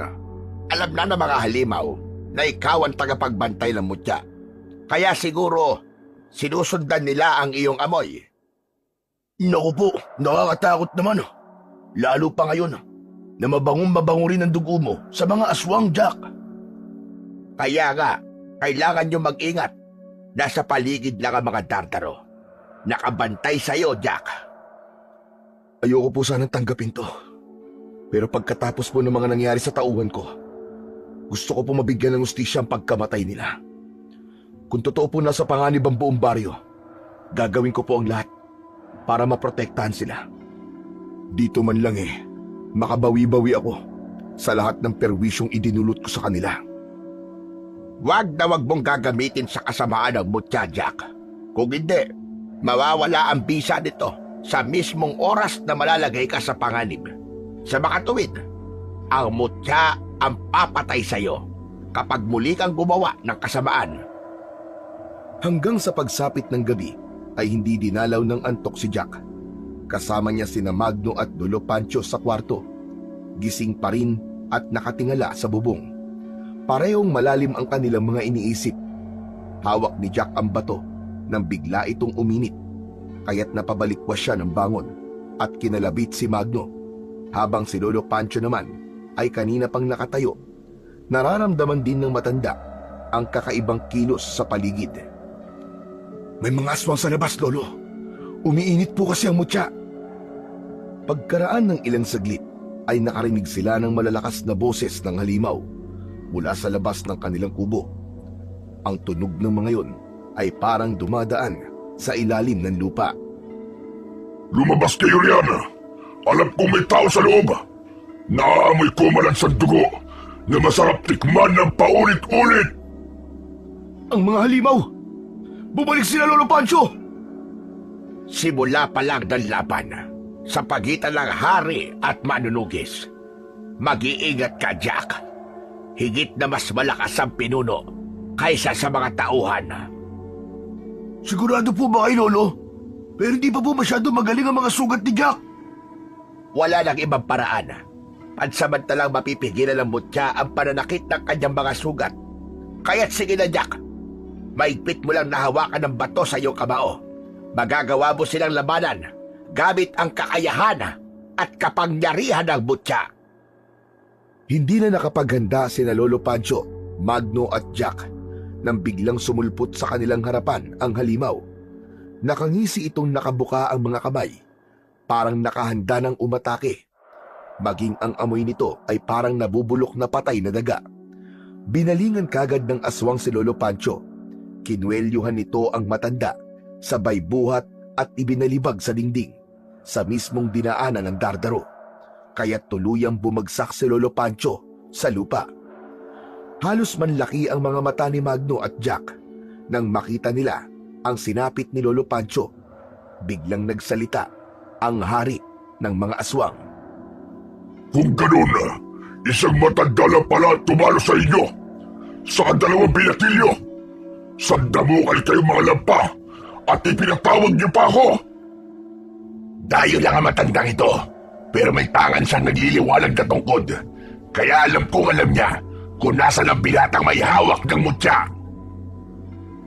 alam na ng mga halimaw na ikaw ang tagapagbantay ng mutya. Kaya siguro, sinusundan nila ang iyong amoy. Naku po, nakakatakot naman. Lalo pa ngayon na mabango rin ang dugo mo sa mga aswang, Jack. Kaya nga, kailangan nyo mag-ingat. Nasa paligid lang ang mga Tartaro. Nakabantay sa'yo, Jack. Ayoko po sanang tanggapin to. Pero pagkatapos po ng mga nangyari sa tauhan ko, gusto ko po mabigyan ng hustisya ang pagkamatay nila. Kung totoo po nasa panganib ang buong baryo, gagawin ko po ang lahat para maprotektahan sila. Dito man lang makabawi-bawi ako sa lahat ng perwisyong idinulot ko sa kanila. Wag na wag mong gagamitin sa kasamaan ng mutya, Jack. Kung hindi, mawawala ang bisa nito sa mismong oras na malalagay ka sa panganib. Sa makatuwid, ang mutya ang papatay sa'yo kapag muli kang gumawa ng kasamaan. Hanggang sa pagsapit ng gabi ay hindi dinalaw ng antok si Jack. Kasama niya sina Magno at Lolo Pancho sa kwarto. Gising pa rin at nakatingala sa bubong. Parehong malalim ang kanilang mga iniisip. Hawak ni Jack ang bato nang bigla itong uminit. Kaya't napabalikwas siya ng bangon at kinalabit si Magno. Habang si Lolo Pancho naman ay kanina pang nakatayo. Nararamdaman din ng matanda ang kakaibang kilos sa paligid. May mga aswang sa labas, Lolo. Umiinit po kasi ang mutya. Pagkaraan ng ilang saglit ay nakarinig sila ng malalakas na boses ng halimaw mula sa labas ng kanilang kubo. Ang tunog ng mga yon ay parang dumadaan sa ilalim ng lupa. Lumabas kayo riyan. Alam kong may tao sa loob. Naaamoy ko malansang dugo na masarap tikman ng paulit-ulit. Ang mga halimaw! Bumalik sila, Lolo Pancho! Simula pa lang ng laban sa pagitan ng hari at manunugis. Mag-iingat ka, Jack. Higit na mas malakas ang pinuno kaysa sa mga tauhan. Sigurado po ba kayo, Lolo? Pero hindi pa po masyado magaling ang mga sugat ni Jack. Wala nang ibang paraan. Pansamantalang mapipigilan ng mutya ang pananakit ng kanyang mga sugat. Kaya't sige na, Jack. Maigpit mo lang nahawakan ng bato sa iyong kamao. Magagawa mo silang labanan gamit ang kakayahan at kapangyarihan ng mutya. Hindi na nakapaghanda sina Lolo Pancho, Magno at Jack nang biglang sumulpot sa kanilang harapan ang halimaw. Nakangisi itong nakabuka ang mga kamay, parang nakahanda ng umatake. Maging ang amoy nito ay parang nabubulok na patay na daga. Binalingan kagad ng aswang si Lolo Pancho. Kinuwelyuhan nito ang matanda, sabay buhat at ibinalibag sa dingding sa mismong dinaanan ng dardaro, kaya't tuluyang bumagsak si Lolo Pancho sa lupa. Halos manlaki ang mga mata ni Magno at Jack nang makita nila ang sinapit ni Lolo Pancho. Biglang nagsalita ang hari ng mga aswang. Kung ganun, isang matanda lang pala ang tumalo sa inyo. Sa dalawang binatilyo. Sandamukal kayong mga lampa at ipinatawag niyo pa ako. Dayo lang ang matandang ito, pero may tangan siyang nagliliwanag na tungkod. Kaya alam niya kung nasa ang binatang may hawak ng mutya.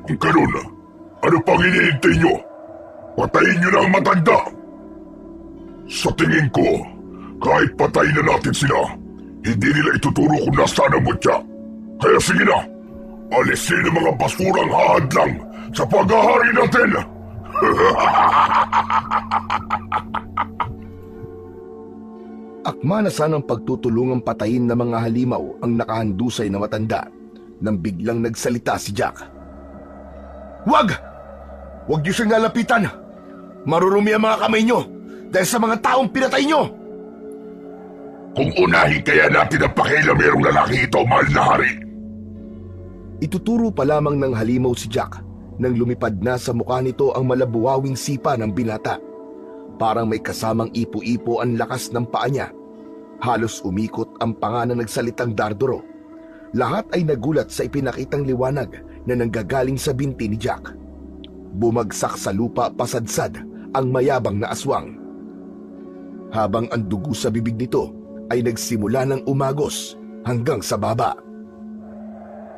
Kung ganun, ano pang iniintay niyo? Patayin niyo na ang matanda. Sa tingin ko, kahit patayin na natin sila, hindi nila ituturo kung nasaan ang mutya. Kaya sige na, alisin ang mga basurang hahadlang sa paghahari natin. Akma na sanang pagtutulungang patayin ng mga halimaw ang nakahandusay na matanda nang biglang nagsalita si Jack. Wag! Wag niyo siyang lalapitan! Marurumi ang mga kamay niyo dahil sa mga taong pinatay niyo! Kung unahin kaya natin ang pakialam merong lalaki ito, mahal na hari. Ituturo pa lamang ng halimaw si Jack nang lumipad na sa mukha nito ang malabuwawing sipa ng binata. Parang may kasamang ipo-ipo ang lakas ng paa niya. Halos umikot ang panga na nagsalitang darduro. Lahat ay nagulat sa ipinakitang liwanag na nanggagaling sa binti ni Jack. Bumagsak sa lupa pasadsad ang mayabang na aswang. Habang ang dugo sa bibig nito ay nagsimula ng umagos hanggang sa baba.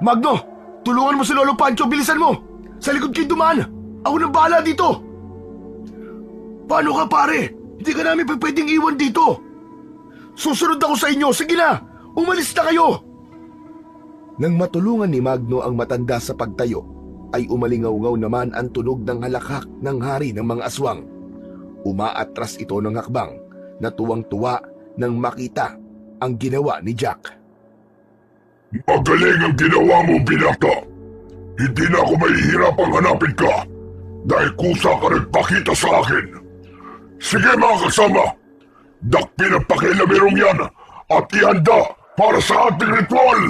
Magno! Tulungan mo si Lolo Pancho, bilisan mo! Sa likod kayo dumaan! Ako nang bahala dito! Paano ka, pare? Hindi ka namin pwedeng iwan dito! Susunod ako sa inyo! Sige na! Umalis na kayo! Nang matulungan ni Magno ang matanda sa pagtayo, ay umalingaw-ngaw naman ang tunog ng halakhak ng hari ng mga aswang. Umaatras ito ng hakbang na tuwang-tuwa nang makita ang ginawa ni Jack. Magaling ang ginawa mo, binata. Hindi na ako mahihirapang hanapin ka dahil kusa ka nagpakita sa akin. Sige mga kasama, dakpin ang pakialamerong yan at ihanda para sa ating ritual.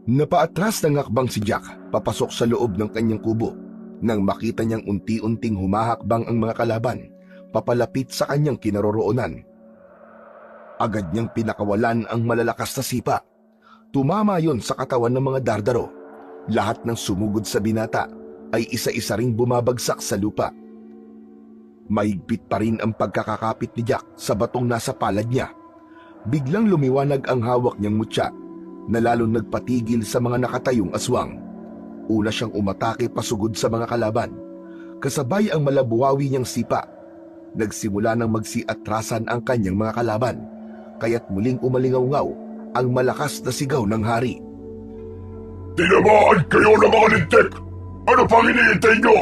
Napaatras ng hakbang si Jack papasok sa loob ng kanyang kubo nang makita niyang unti-unting humahakbang ang mga kalaban papalapit sa kanyang kinaroroonan. Agad niyang pinakawalan ang malalakas na sipa. Tumama yon sa katawan ng mga dardaro. Lahat ng sumugod sa binata ay isa-isa ring bumabagsak sa lupa. Mahigpit pa rin ang pagkakakapit ni Jack sa batong nasa palad niya. Biglang lumiwanag ang hawak niyang mutya na lalong nagpatigil sa mga nakatayong aswang. Una siyang umatake pasugod sa mga kalaban. Kasabay ang malabuhawi niyang sipa. Nagsimula ng magsiatrasan ang kanyang mga kalaban, kaya't muling umalingaw-ngaw ang malakas na sigaw ng hari. Tinamaan kayo ng mga lintik! Ano pang iniintay nyo?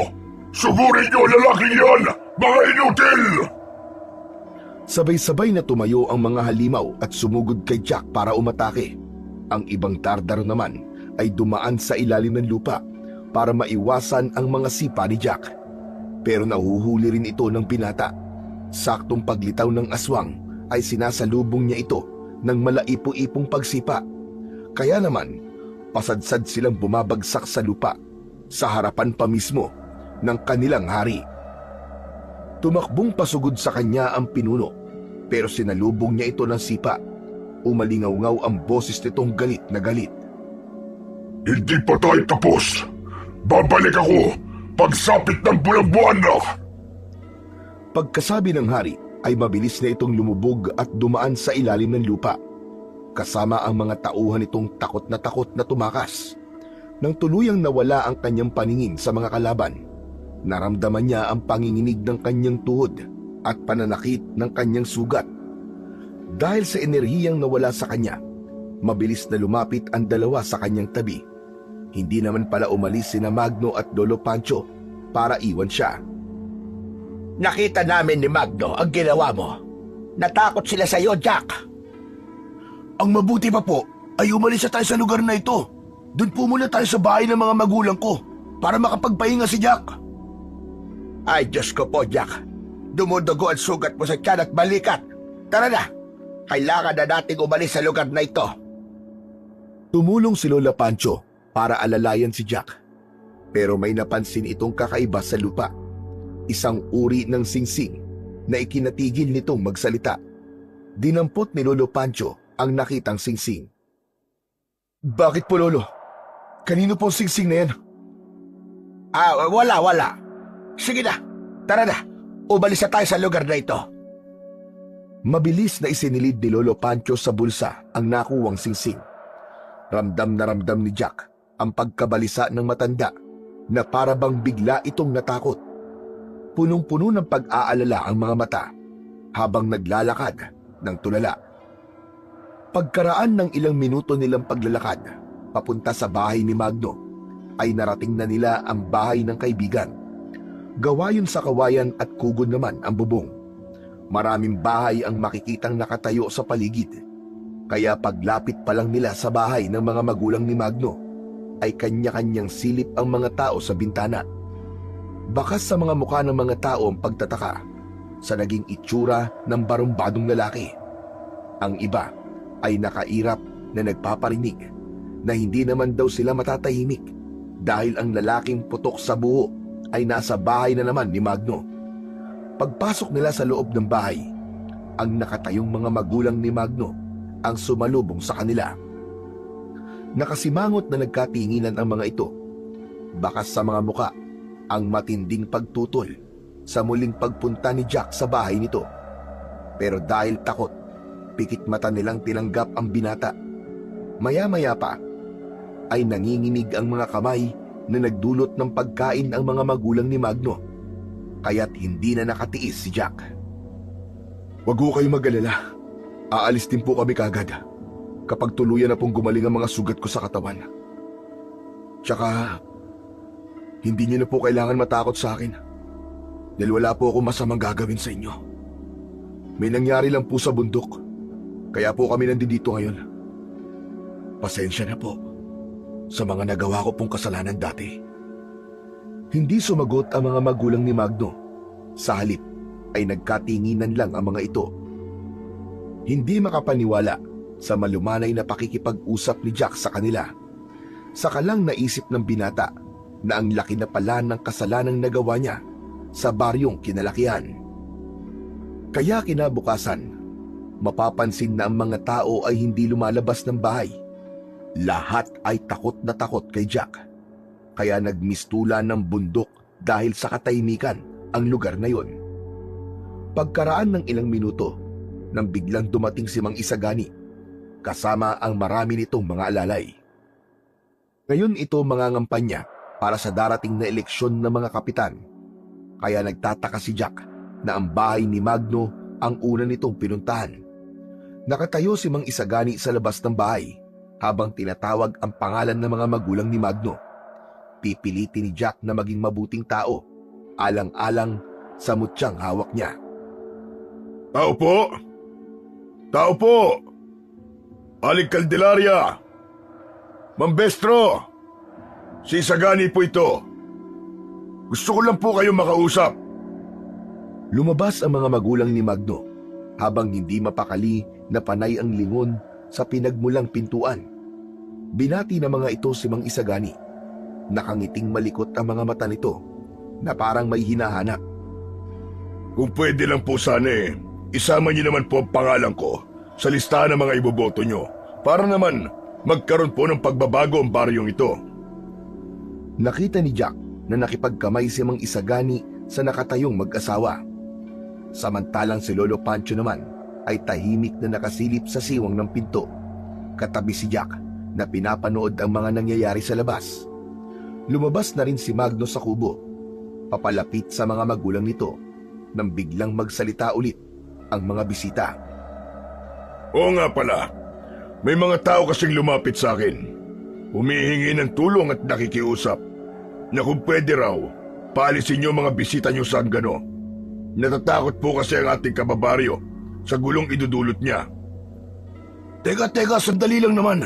Sugurin nyo lalaking yan, mga inutil! Sabay-sabay na tumayo ang mga halimaw at sumugod kay Jack para umatake. Ang ibang dardaro naman ay dumaan sa ilalim ng lupa para maiwasan ang mga sipa ni Jack. Pero nahuhuli rin ito ng binata. Saktong paglitaw ng aswang ay sinasalubong niya ito ng malaipo-ipong pagsipa. Kaya naman, pasadsad silang bumabagsak sa lupa sa harapan pa mismo ng kanilang hari. Tumakbong pasugod sa kanya ang pinuno, pero sinalubong niya ito ng sipa. Umalingaw-ngaw ang boses nitong galit na galit. Hindi pa tayo tapos. Babalik ako pagsapit ng buwan na. Pagkasabi ng hari ay mabilis na itong lumubog at dumaan sa ilalim ng lupa. Kasama ang mga tauhan nitong takot na tumakas. Nang tuluyang nawala ang kanyang paningin sa mga kalaban, naramdaman niya ang panginginig ng kanyang tuhod at pananakit ng kanyang sugat. Dahil sa enerhiyang nawala sa kanya, mabilis na lumapit ang dalawa sa kanyang tabi. Hindi naman pala umalis sina Magno at Lolo Pancho para iwan siya. Nakita namin ni Magno ang ginawa mo. Natakot sila sa iyo, Jack. Ang mabuti pa po ay umalis na tayo sa lugar na ito. Doon po muna tayo sa bahay ng mga magulang ko para makapagpahinga si Jack. Ay, Diyos ko po, Jack. Dumudugo ang sugat mo sa tiyan at balikat. Tara na! Kailangan na nating umalis sa lugar na ito. Tumulong si Lola Pancho para alalayan si Jack. Pero may napansin itong kakaiba sa lupa. Isang uri ng singsing na ikinatigil nitong magsalita. Dinampot ni Lolo Pancho ang nakitang singsing. Bakit po, Lolo? Kanino po ang singsing na yan? Wala. Sige na, tara na. Umalis na tayo sa lugar na ito. Mabilis na isinilid ni Lolo Pancho sa bulsa ang nakuwang singsing. Ramdam na ramdam ni Jack ang pagkabalisa ng matanda na para bang bigla itong natakot. Punong-puno ng pag-aalala ang mga mata habang naglalakad ng tulala. Pagkaraan ng ilang minuto nilang paglalakad papunta sa bahay ni Magno, ay narating na nila ang bahay ng kaibigan. Gawa yun sa kawayan at kugon naman ang bubong. Maraming bahay ang makikitang nakatayo sa paligid. Kaya paglapit pa lang nila sa bahay ng mga magulang ni Magno, ay kanya-kanyang silip ang mga tao sa bintana. Bakas sa mga mukha ng mga tao ang pagtataka sa naging itsura ng barumbadong lalaki. Ang iba ay nakairap na nagpaparinig na hindi naman daw sila matatahimik dahil ang lalaking putok sa buho ay nasa bahay na naman ni Magno. Pagpasok nila sa loob ng bahay, ang nakatayong mga magulang ni Magno ang sumalubong sa kanila. Nakasimangot na nagkatinginan ang mga ito. Bakas sa mga muka ang matinding pagtutol sa muling pagpunta ni Jack sa bahay nito. Pero dahil takot, pikit mata nilang tinanggap ang binata. Maya-maya pa ay nanginginig ang mga kamay na nagdulot ng pagkain ang mga magulang ni Magno. Kaya't hindi na nakatiis si Jack. Wag ho kayong mag-alala. Aalis din po kami kagad kapag tuluyan na pong gumaling ang mga sugat ko sa katawan. Tsaka, hindi niyo na po kailangan matakot sa akin dahil wala po akong masamang gagawin sa inyo. May nangyari lang po sa bundok, kaya po kami nandito ngayon. Pasensya na po sa mga nagawa ko pong kasalanan dati. Hindi sumagot ang mga magulang ni Magno. Sa halip ay nagkatinginan lang ang mga ito. Hindi makapaniwala sa malumanay na pakikipag-usap ni Jack sa kanila. Saka lang naisip ng binata na ang laki na pala ng kasalanang nagawa niya sa baryong kinalakihan. Kaya kinabukasan, mapapansin na ang mga tao ay hindi lumalabas ng bahay. Lahat ay takot na takot kay Jack. Kaya nagmistula ng bundok dahil sa katahimikan ang lugar na yon. Pagkaraan ng ilang minuto, nang biglang dumating si Mang Isagani, kasama ang marami nitong mga alalay. Ngayon ito mangangampanya para sa darating na eleksyon ng mga kapitan. Kaya nagtataka si Jack na ang bahay ni Magno ang una nitong pinuntahan. Nakatayo si Mang Isagani sa labas ng bahay habang tinatawag ang pangalan ng mga magulang ni Magno. Pipilitin ni Jack na maging mabuting tao, alang-alang sa mutyang hawak niya. Tao po! Tao po! Aling Caldelaria! Mambestro! Si Isagani po ito. Gusto ko lang po kayong makausap. Lumabas ang mga magulang ni Magno habang hindi mapakali na panay ang lingon sa pinagmulang pintuan. Binati ng mga ito si Mang Isagani. Nakangiting malikot ang mga mata nito na parang may hinahanap. Kung pwede lang po sana isama niyo naman po ang pangalan ko sa listahan ng mga iboboto nyo para naman magkaroon po ng pagbabago ang baryong ito. Nakita ni Jack na nakipagkamay si Mang Isagani sa nakatayong mag-asawa. Samantalang si Lolo Pancho naman ay tahimik na nakasilip sa siwang ng pinto. Katabi si Jack na pinapanood ang mga nangyayari sa labas. Lumabas na rin si Magno sa kubo, papalapit sa mga magulang nito nang biglang magsalita ulit ang mga bisita. Oo nga pala, may mga tao kasing lumapit sa akin. Humihingi ng tulong at nakikiusap na kung pwede raw, paalisin niyo mga bisita niyo sa Anggano. Natatakot po kasi ang ating kababaryo sa gulong idudulot niya. Teka, sandali lang naman.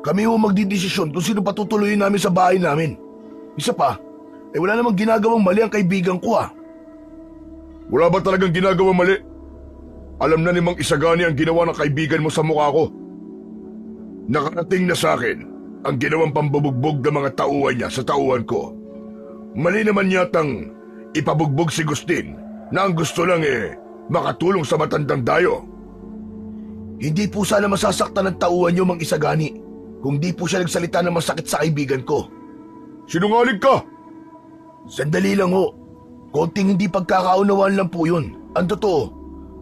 Kami ho magdidesisyon kung sino patutuloyin namin sa bahay namin. Isa pa, wala namang ginagawang mali ang kaibigan ko ah. Wala ba talagang ginagawang mali? Alam na ni Mang Isagani ang ginawa ng kaibigan mo sa mukha ko. Nakarating na sa akin ang ginawang pambubugbog ng mga tauhan niya sa tauhan ko. Mali naman yatang ipabugbog si Gustin na ang gusto lang makatulong sa matandang dayo. Hindi po sana masasaktan ng tauhan niyo, Mang Isagani, kung di po siya nagsalita ng masakit sa kaibigan ko. Sinungaling ka! Sandali lang ho. Konting hindi pagkakaunawaan lang po yun. Ang totoo,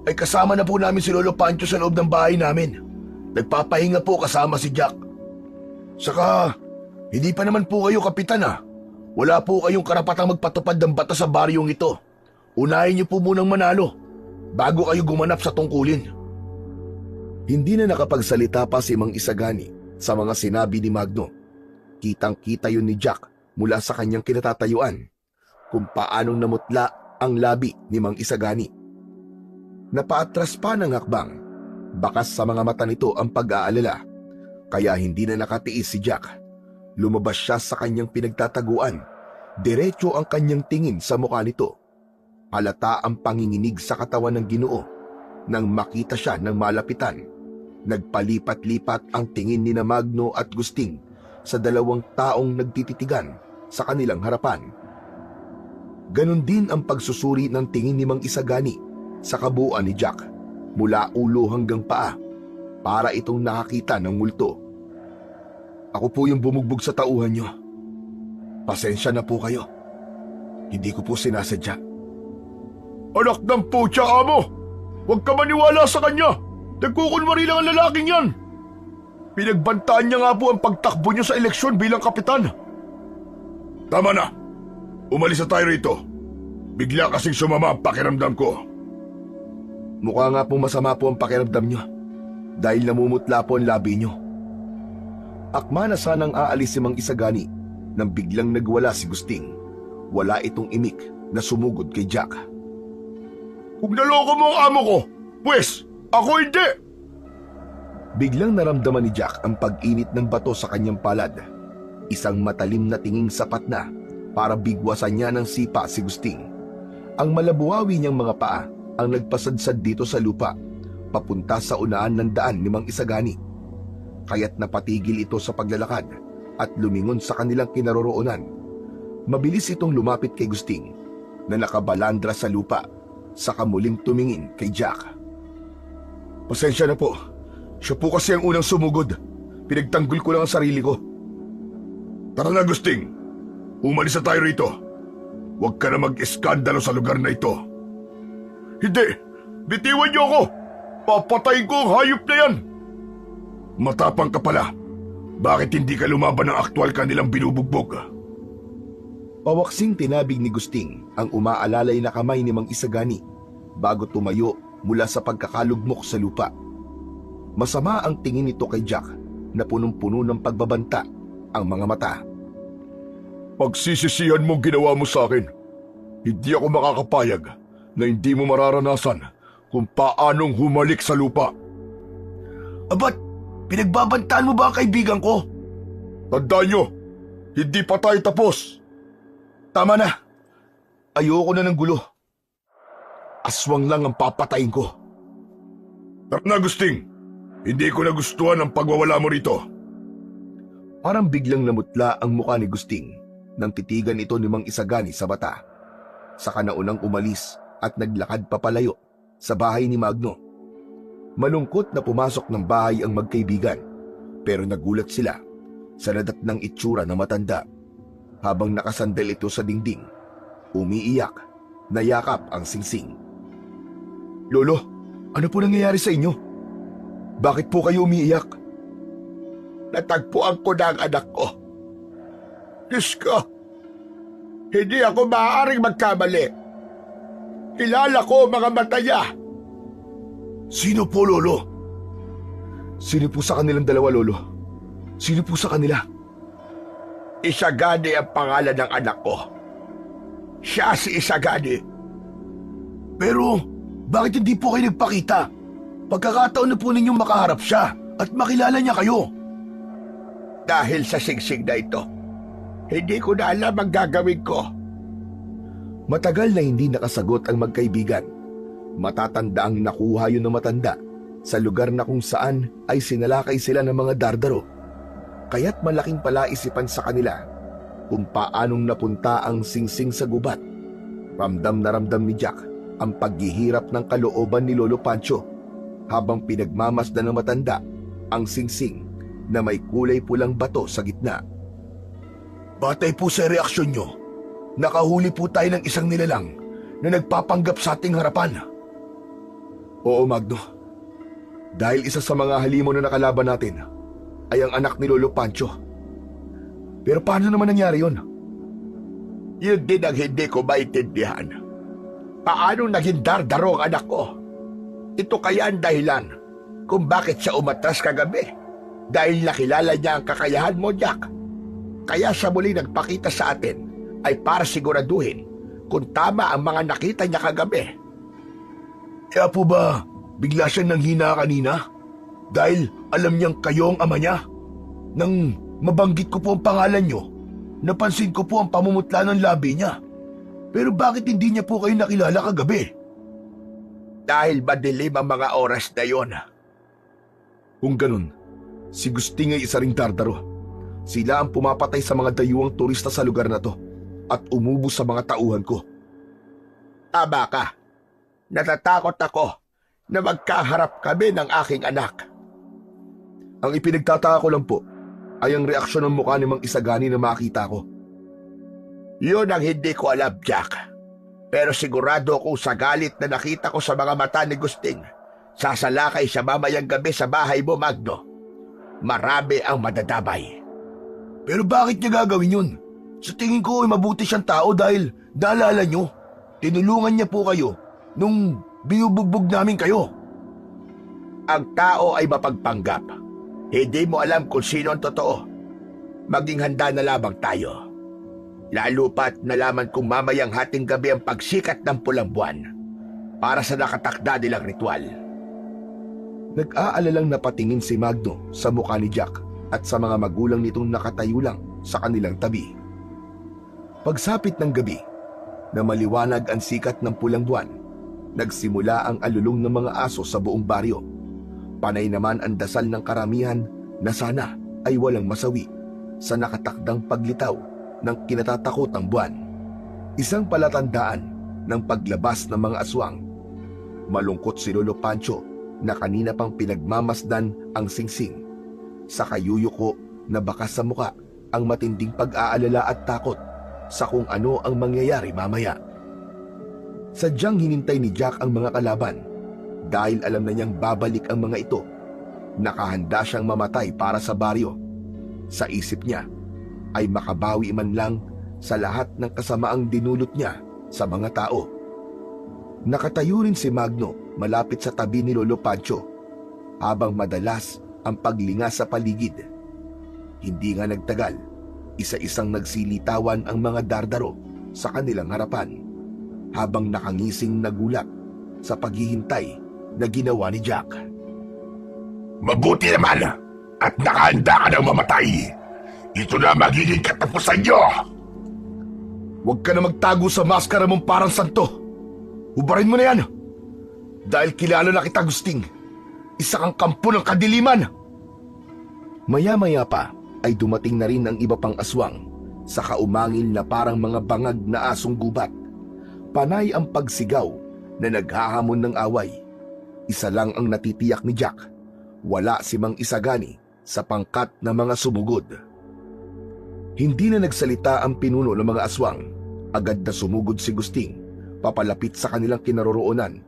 ay kasama na po namin si Lolo Pancho sa loob ng bahay namin. Nagpapahinga po kasama si Jack. Saka, hindi pa naman po kayo kapitan ah. Wala po kayong karapatang magpatupad ng batas sa baryong ito. Unahin niyo po munang manalo bago kayo gumanap sa tungkulin. Hindi na nakapagsalita pa si Mang Isagani sa mga sinabi ni Magno. Kitang-kita yun ni Jack mula sa kanyang kinatatayuan kung paanong namutla ang labi ni Mang Isagani. Napaatras pa ng hakbang. Bakas sa mga mata nito ang pag-aalala, kaya hindi na nakatiis si Jack. Lumabas siya sa kanyang pinagtataguan. Diretso ang kanyang tingin sa mukha nito. Halata ang panginginig sa katawan ng Ginoo nang makita siya ng malapitan. Nagpalipat-lipat ang tingin ni na Magno at Gusting sa dalawang taong nagtititigan sa kanilang harapan. Ganon din ang pagsusuri ng tingin ni Mang Isagani sa kabuuan ni Jack mula ulo hanggang paa para itong nakakita ng multo. Ako po yung bumugbog sa tauhan nyo. Pasensya na po kayo. Hindi ko po sinasadya. Anak ng putya, amo! Huwag ka maniwala sa kanya! Nagkukunwari lang ang lalaking yan! Pinagbantaan niya nga po ang pagtakbo niya sa eleksyon bilang kapitan. Tama na! Umalis na tayo rito. Bigla kasing sumama ang pakiramdam ko. Mukha nga pong masama po ang pakiramdam nyo dahil namumutla po ang labi nyo. Akma na sanang aalis si Mang Isagani nang biglang nagwala si Gusting. Wala itong imik na sumugod kay Jack. Kung naloko mo ang amo ko, pues ako hindi! Biglang naramdaman ni Jack ang pag-init ng bato sa kanyang palad. Isang matalim na tinging sapat na para bigwasan niya ng sipa si Gusting. Ang malabuhawi niyang mga paa ang nagpasadsad dito sa lupa, papunta sa unahan ng daan ni Mang Isagani. Kaya't napatigil ito sa paglalakad at lumingon sa kanilang kinaroroonan. Mabilis itong lumapit kay Gusting na nakabalandra sa lupa, saka muling tumingin kay Jack. Pasensya na po. Siya po kasi ang unang sumugod. Pinagtanggol ko lang ang sarili ko. Tara na, Gusting. Umalis na tayo rito. Huwag ka na mag-eskandalo sa lugar na ito. Hindi! Bitiwan niyo ako! Papatayin ko ang hayop na yan! Matapang ka pala. Bakit hindi ka lumaban ng aktwal kanilang binubugbog? Pawaksing tinabig ni Gusting ang umaalalay na kamay ni Mang Isagani bago tumayo mula sa pagkakalugmok sa lupa. Masama ang tingin nito kay Jack na punong-puno ng pagbabanta ang mga mata. Pagsisisihan mo ginawa mo sa akin. Hindi ako makakapayag na hindi mo mararanasan kung paanong humalik sa lupa. Abat, pinagbabantaan mo ba ang kaibigan ko? Tandaan nyo, hindi pa tayo tapos. Tama na. Ayoko na ng gulo. Aswang lang ang papatayin ko. Tara na, Gusting. Hindi ko nagustuhan ang pagwawala mo rito. Parang biglang namutla ang mukha ni Gusting nang titigan ito ni Mang Isagani sa bata. Saka naunang umalis at naglakad papalayo sa bahay ni Magno. Malungkot na pumasok ng bahay ang magkaibigan, pero nagulat sila sa nadatnang itsura ng matanda. Habang nakasandal ito sa dingding, umiiyak, nayakap ang singsing. Lolo, ano po nangyayari sa inyo? Bakit po kayo umiiyak? Natagpuan ko na ang anak ko. Diyos ko, hindi ako maaaring magkamali. Kilala ko mga mata niya. Sino po, Lolo? Sino po sa kanilang dalawa, Lolo? Sino po sa kanila? Isagani ang pangalan ng anak ko. Siya si Isagani. Pero, bakit hindi po kayo nagpakita? Pagkakataon na po ninyong makaharap siya at makilala niya kayo. Dahil sa singsing na ito, hindi ko na alam ang gagawin ko. Matagal na hindi nakasagot ang magkaibigan. Matatanda ang nakuha yun ng matanda sa lugar na kung saan ay sinalakay sila ng mga dardaro. Kaya't malaking palaisipan sa kanila kung paanong napunta ang singsing sa gubat. Ramdam na ramdam ni Jack ang paghihirap ng kalooban ni Lolo Pancho habang pinagmamasdan ng matanda ang singsing na may kulay pulang bato sa gitna. Batay po sa reaksyon nyo, nakahuli po tayo ng isang nilalang na nagpapanggap sa ating harapan. Oo, Magno. Dahil isa sa mga halimo na nakalaban natin ay ang anak ni Lolo Pancho. Pero paano naman nangyari yun? Yun din ang hindi ko maintindihan. Paano naging dardaro ang anak ko? Ito kaya ang dahilan kung bakit siya umatras kagabi. Dahil nakilala niya ang kakayahan mo, Jack. Kaya siya muli nagpakita sa atin ay para siguraduhin kung tama ang mga nakita niya kagabi. Kaya po ba bigla siyang nanghina kanina? Dahil alam niyang kayo ang ama niya? Nang mabanggit ko po ang pangalan niyo, napansin ko po ang pamumutla ng labi niya. Pero bakit hindi niya po kayo nakilala kagabi? Dahil madilim ang mga oras na yon. Kung ganun, si Gusting ay isa ring dardaro. Sila ang pumapatay sa mga dayuhang turista sa lugar na to at umubos sa mga tauhan ko. Tama ka. Natatakot ako na magkaharap kami ng aking anak. Ang ipinagtataka ko lang po ay ang reaksyon ng mukha ni Mang Isagani na makita ko. Yun ang hindi ko alam, Jack. Pero sigurado akong sa galit na nakita ko sa mga mata ni Gusting, sasalakay siya mamayang gabi sa bahay mo, Magno. Marami ang madadamay. Pero bakit niya gagawin yun? Sa tingin ko ay mabuti siyang tao dahil naalala nyo, tinulungan niya po kayo nung binubugbog namin kayo. Ang tao ay mapagpanggap. Hindi mo alam kung sino ang totoo. Maging handa na lamang tayo. Lalo pa't nalaman kong mamayang hating gabi ang pagsikat ng pulang buwan para sa nakatakda nilang ritual. Nag-aalalang napatingin si Magno sa mukha ni Jack at sa mga magulang nitong nakatayo lang sa kanilang tabi. Pagsapit ng gabi, na maliwanag ang sikat ng pulang buwan, nagsimula ang alulong ng mga aso sa buong baryo. Panay naman ang dasal ng karamihan na sana ay walang masawi sa nakatakdang paglitaw ng kinatatakotang buwan. Isang palatandaan ng paglabas ng mga aswang. Malungkot si Lolo Pancho na kanina pang pinagmamasdan ang singsing. Sa kayuyuko na bakas sa muka ang matinding pag-aalala at takot sa kung ano ang mangyayari mamaya. Sadyang hinintay ni Jack ang mga kalaban dahil alam na niyang babalik ang mga ito. Nakahanda siyang mamatay para sa baryo. Sa isip niya ay makabawi man lang sa lahat ng kasamaang dinulot niya sa mga tao. Nakatayo rin si Magno malapit sa tabi ni Lolo Pancho habang madalas ang paglinga sa paligid. Hindi nga nagtagal, isa-isang nagsilitawan ang mga dardaro sa kanilang harapan habang nakangising nagulat sa paghihintay na ginawa ni Jack. Mabuti naman at nakahanda ka ng mamatay. Ito na magiging katapusan nyo. Huwag ka na magtago sa maskara mong parang santo. Ubarin mo na yan. Dahil kilala na kita, Gusting. Isa kang kampo ng kadiliman. Maya-maya pa ay dumating na rin ang iba pang aswang sa kaumangil na parang mga bangag na asong gubat. Panay ang pagsigaw na naghahamon ng away. Isa lang ang natitiyak ni Jack. Wala si Mang Isagani sa pangkat na mga sumugod. Hindi na nagsalita ang pinuno ng mga aswang. Agad na sumugod si Gusting, papalapit sa kanilang kinaroroonan.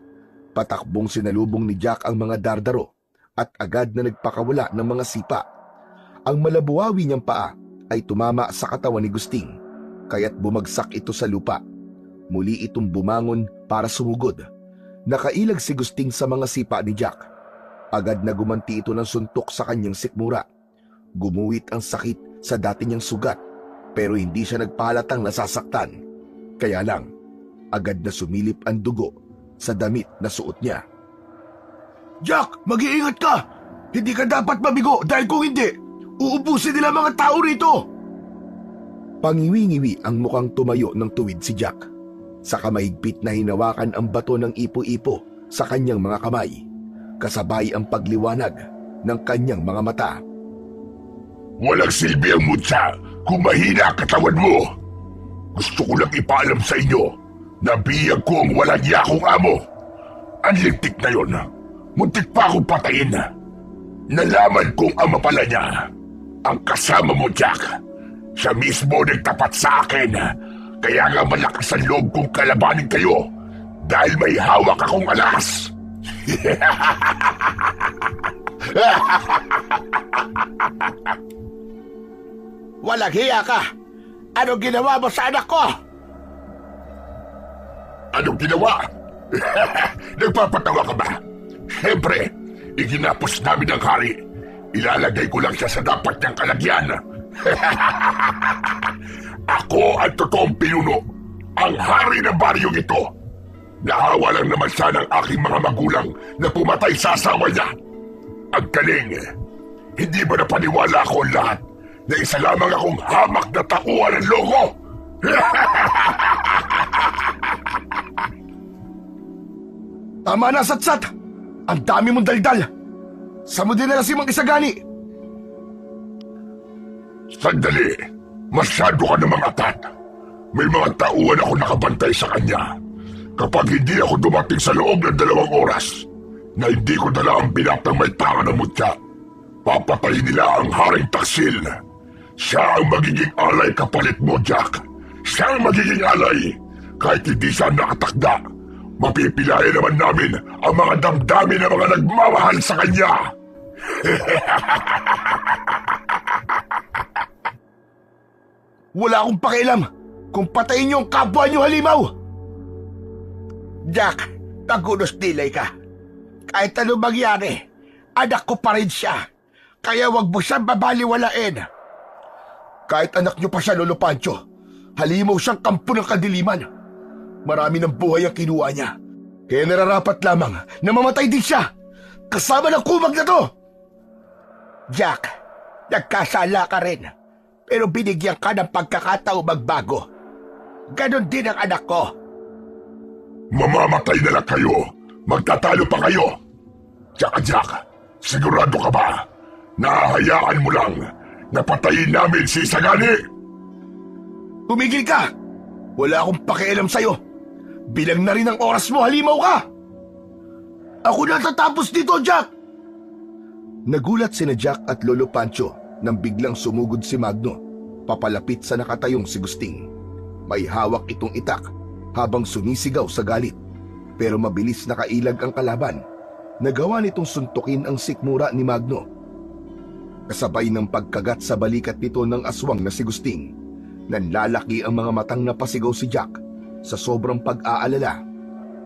Patakbong sinalubong ni Jack ang mga dardaro at agad na nagpakawala ng mga sipa. Ang malabuhawi niyang paa ay tumama sa katawan ni Gusting, kaya't bumagsak ito sa lupa. Muli itong bumangon para sumugod. Nakailag si Gusting sa mga sipa ni Jack. Agad na gumanti ito ng suntok sa kanyang sikmura. Gumuhit ang sakit sa dati niyang sugat, pero hindi siya nagpahalatang nasasaktan. Kaya lang, agad na sumilip ang dugo sa damit na suot niya. Jack, mag-iingat ka! Hindi ka dapat mabigo dahil kung hindi, Uubusin nila mga tao rito! Pangiwi-ngiwi ang mukhang tumayo ng tuwid si Jack. Sa kamahigpit na hinawakan ang bato ng ipo-ipo sa kanyang mga kamay, kasabay ang pagliwanag ng kanyang mga mata. Walang silbi ang mutya kung mahina ang katawan mo. Gusto ko lang ipaalam sa inyo na biyag ko ang walang yakong amo. Ang lintik na yon, muntik pa akong patayin. Nalaman kong ama pala niya. Ang kasama mo, Jack. Siya mismo nagtapat sa akin. Kaya nga malakas ang loob kong kalabanin kayo dahil may hawak akong alas. Walang hiya ka! Anong ginawa mo sa anak ko? Anong ginawa? Nagpapatawa ka ba? Siyempre, iginapos namin ang hari. Ilalagay ko lang siya sa dapat niyang kalagyan. Ako ang totoong pinuno, ang hari ng baryong ito. Nahawa lang naman sana ng aking mga magulang na pumatay sa asawa niya. Ang galing, hindi ba napaniwala ako lahat na isa lamang akong hamak na tauhan ng loko? Tama na, Satsat! Ang dami mong daldal! Saan mo dinala si Mang Isagani? Sandali, masyado ka namang atat. May mga tauhan ako nakabantay sa kanya. Kapag hindi ako dumating sa loob ng 2 oras, na hindi ko dala ang binatang may tanga ng mutya, papatayin nila ang haring taksil. Siya ang magiging alay kapalit mo, Jack. Siya ang magiging alay. Kahit hindi siya nakatakda, mapipilayan naman namin ang mga damdamin ng mga nagmamahal sa kanya. Wala akong pakialam kung patayin niyo ang kapwa niyo, halimaw! Jack, tagunos dilay ka. Kahit ano mangyari, anak ko pa rin siya. Kaya wag mo siyang babaliwalain. Kahit anak niyo pa siya, Lolo Pancho, halimaw siyang kampo ng kadiliman. Marami ng buhay ang kinuha niya. Kaya nararapat lamang na mamatay din siya, kasama ng kumag na to. Jack, nagkasala ka rin, pero binigyan ka ng pagkakataong magbago. Ganon din ang anak ko. Mamamatay na lang kayo. Magtatalo pa kayo. Tsaka Jack, sigurado ka ba na hahayaan mo lang na patayin namin si Isagani? Tumigil ka! Wala akong pakialam sa'yo. Bilang na rin ang oras mo, halimaw ka! Ako na tatapos dito, Jack! Nagulat sina Jack at Lolo Pancho nang biglang sumugod si Magno, papalapit sa nakatayong si Gusting. May hawak itong itak habang sumisigaw sa galit, pero mabilis nakailag ang kalaban. Nagawa nitong suntukin ang sikmura ni Magno. Kasabay ng pagkagat sa balikat nito ng aswang na si Gusting, nanlalaki ang mga matang napasigaw si Jack sa sobrang pag-aalala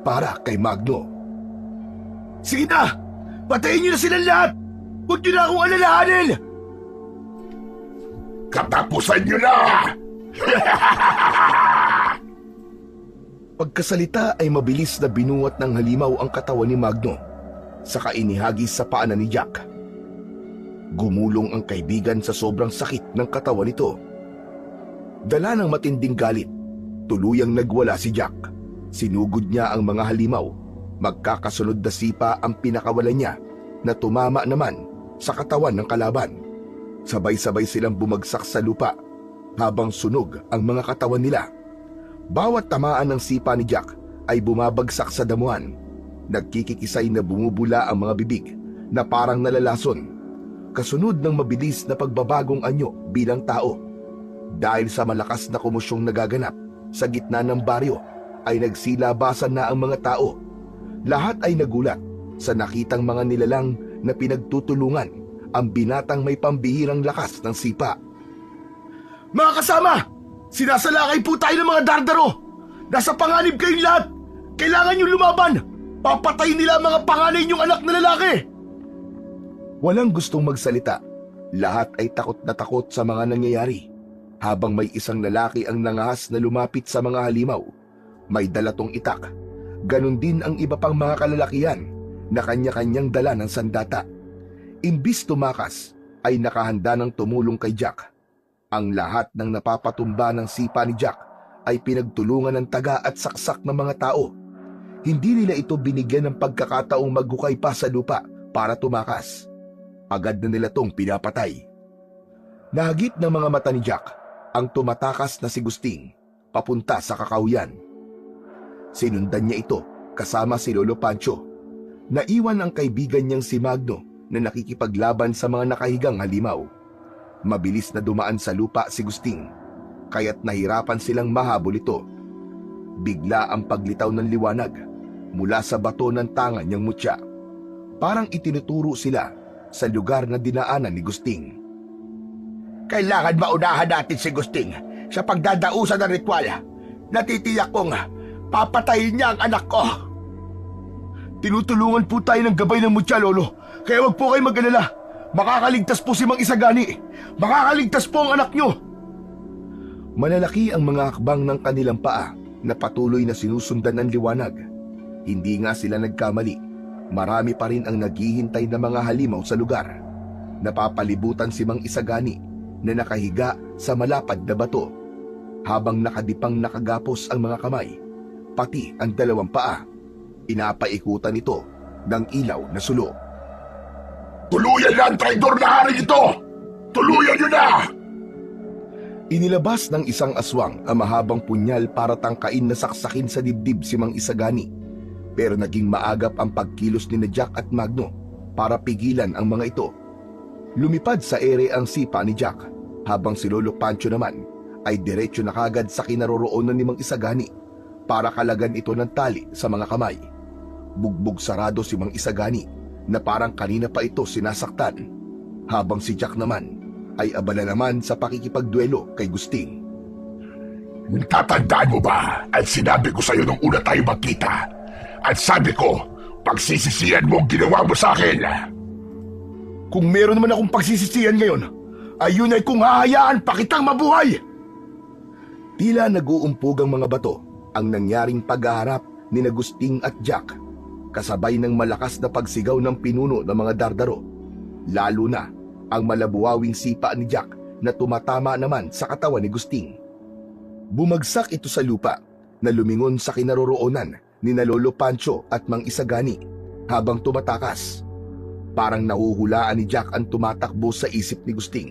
para kay Magno. Sige na! Patayin niyo na silang lahat! Huwag niyo na akong alalahanin! Katapusan niyo na! Pagkasalita ay mabilis na binuwat ng halimaw ang katawan ni Magno, saka inihagis sa paanan ni Jack. Gumulong ang kaibigan sa sobrang sakit ng katawan nito. Dala ng matinding galit, tuluyang nagwala si Jack. Sinugod niya ang mga halimaw. Magkakasunod na sipa ang pinakawalan niya na tumama naman sa katawan ng kalaban. Sabay-sabay silang bumagsak sa lupa habang sunog ang mga katawan nila. Bawat tamaan ng sipa ni Jack ay bumabagsak sa damuhan. Nagkikikisay na bumubula ang mga bibig na parang nalalason, kasunod ng mabilis na pagbabagong anyo bilang tao. Dahil sa malakas na komosyong nagaganap sa gitna ng baryo, ay nagsilabasan na ang mga tao. Lahat ay nagulat sa nakitang mga nilalang na pinagtutulungan ang binatang may pambihirang lakas ng sipa. Mga kasama! Sinasalakay po tayo ng mga dardaro! Nasa panganib kayong lahat! Kailangan niyong lumaban! Papatayin nila ang mga panganay niyong anak na lalaki! Walang gustong magsalita. Lahat ay takot na takot sa mga nangyayari. Habang may isang lalaki ang nangahas na lumapit sa mga halimaw, may dalatong itak. Ganon din ang iba pang mga kalalakihan na kanya-kanyang dala ng sandata. Imbis tumakas, ay nakahanda ng tumulong kay Jack. Ang lahat ng napapatumba ng sipa ni Jack ay pinagtulungan ng taga at saksak ng mga tao. Hindi nila ito binigyan ng pagkakataong maghukay pa sa lupa para tumakas. Agad na nila tong pinapatay. Nahagip ng mga mata ni Jack ang tumatakas na si Gusting papunta sa kakawyan. Sinundan niya ito kasama si Lolo Pancho. Naiwan ang kaibigan niyang si Magno na nakikipaglaban sa mga nakahigang halimaw. Mabilis na dumaan sa lupa si Gusting, kaya't nahirapan silang mahabol ito. Bigla ang paglitaw ng liwanag mula sa bato ng tanga niyang mutya. Parang itinuturo sila sa lugar na dinaanan ni Gusting. Kailangan maunahan natin si Gusting sa pagdadausan ng ritual. Natitiyak kong papatayin niya ang anak ko. Tinutulungan po tayo ng gabay ng mutya, Lolo. Kaya wag po kayo mag-alala. Makakaligtas po si Mang Isagani. Makakaligtas po ang anak nyo. Malalaki ang mga hakbang ng kanilang paa na patuloy na sinusundan ng liwanag. Hindi nga sila nagkamali. Marami pa rin ang naghihintay na mga halimaw sa lugar. Napapalibutan si Mang Isagani na nakahiga sa malapad na bato, habang nakadipang nakagapos ang mga kamay, pati ang dalawang paa. Inapaikutan ito ng ilaw na sulo. Tuluyan na ang traidor na haring ito! Tuluyan niyo na! Inilabas ng isang aswang ang mahabang punyal para tangkain na saksakin sa dibdib si Mang Isagani. Pero naging maagap ang pagkilos ni Jack at Magno para pigilan ang mga ito. Lumipad sa ere ang sipa ni Jack, habang si Lolo Pancho naman ay diretsyo na kagad sa kinaroroonan ni Mang Isagani para kalagan ito ng tali sa mga kamay. Bugbog sarado si Mang Isagani na parang kanina pa ito sinasaktan, habang si Jack naman ay abala naman sa pakikipagduelo kay Gusting. Tatandaan mo ba at sinabi ko sa'yo nung una tayo magkita? At sabi ko, pagsisisihan mo ang ginawa mo sa akin. Kung meron naman akong pagsisisihan ngayon, ayun ay kung hahayaan pa kitang mabuhay! Tila nag-uumpog ang mga bato ang nangyaring paghaharap ni Gusting at Jack, kasabay ng malakas na pagsigaw ng pinuno ng mga dardaro, lalo na ang malabuwawing sipa ni Jack na tumatama naman sa katawan ni Gusting. Bumagsak ito sa lupa na lumingon sa kinaroroonan ni Lolo Pancho at Mang Isagani habang tumatakas. Parang nahuhulaan ni Jack ang tumatakbo sa isip ni Gusting.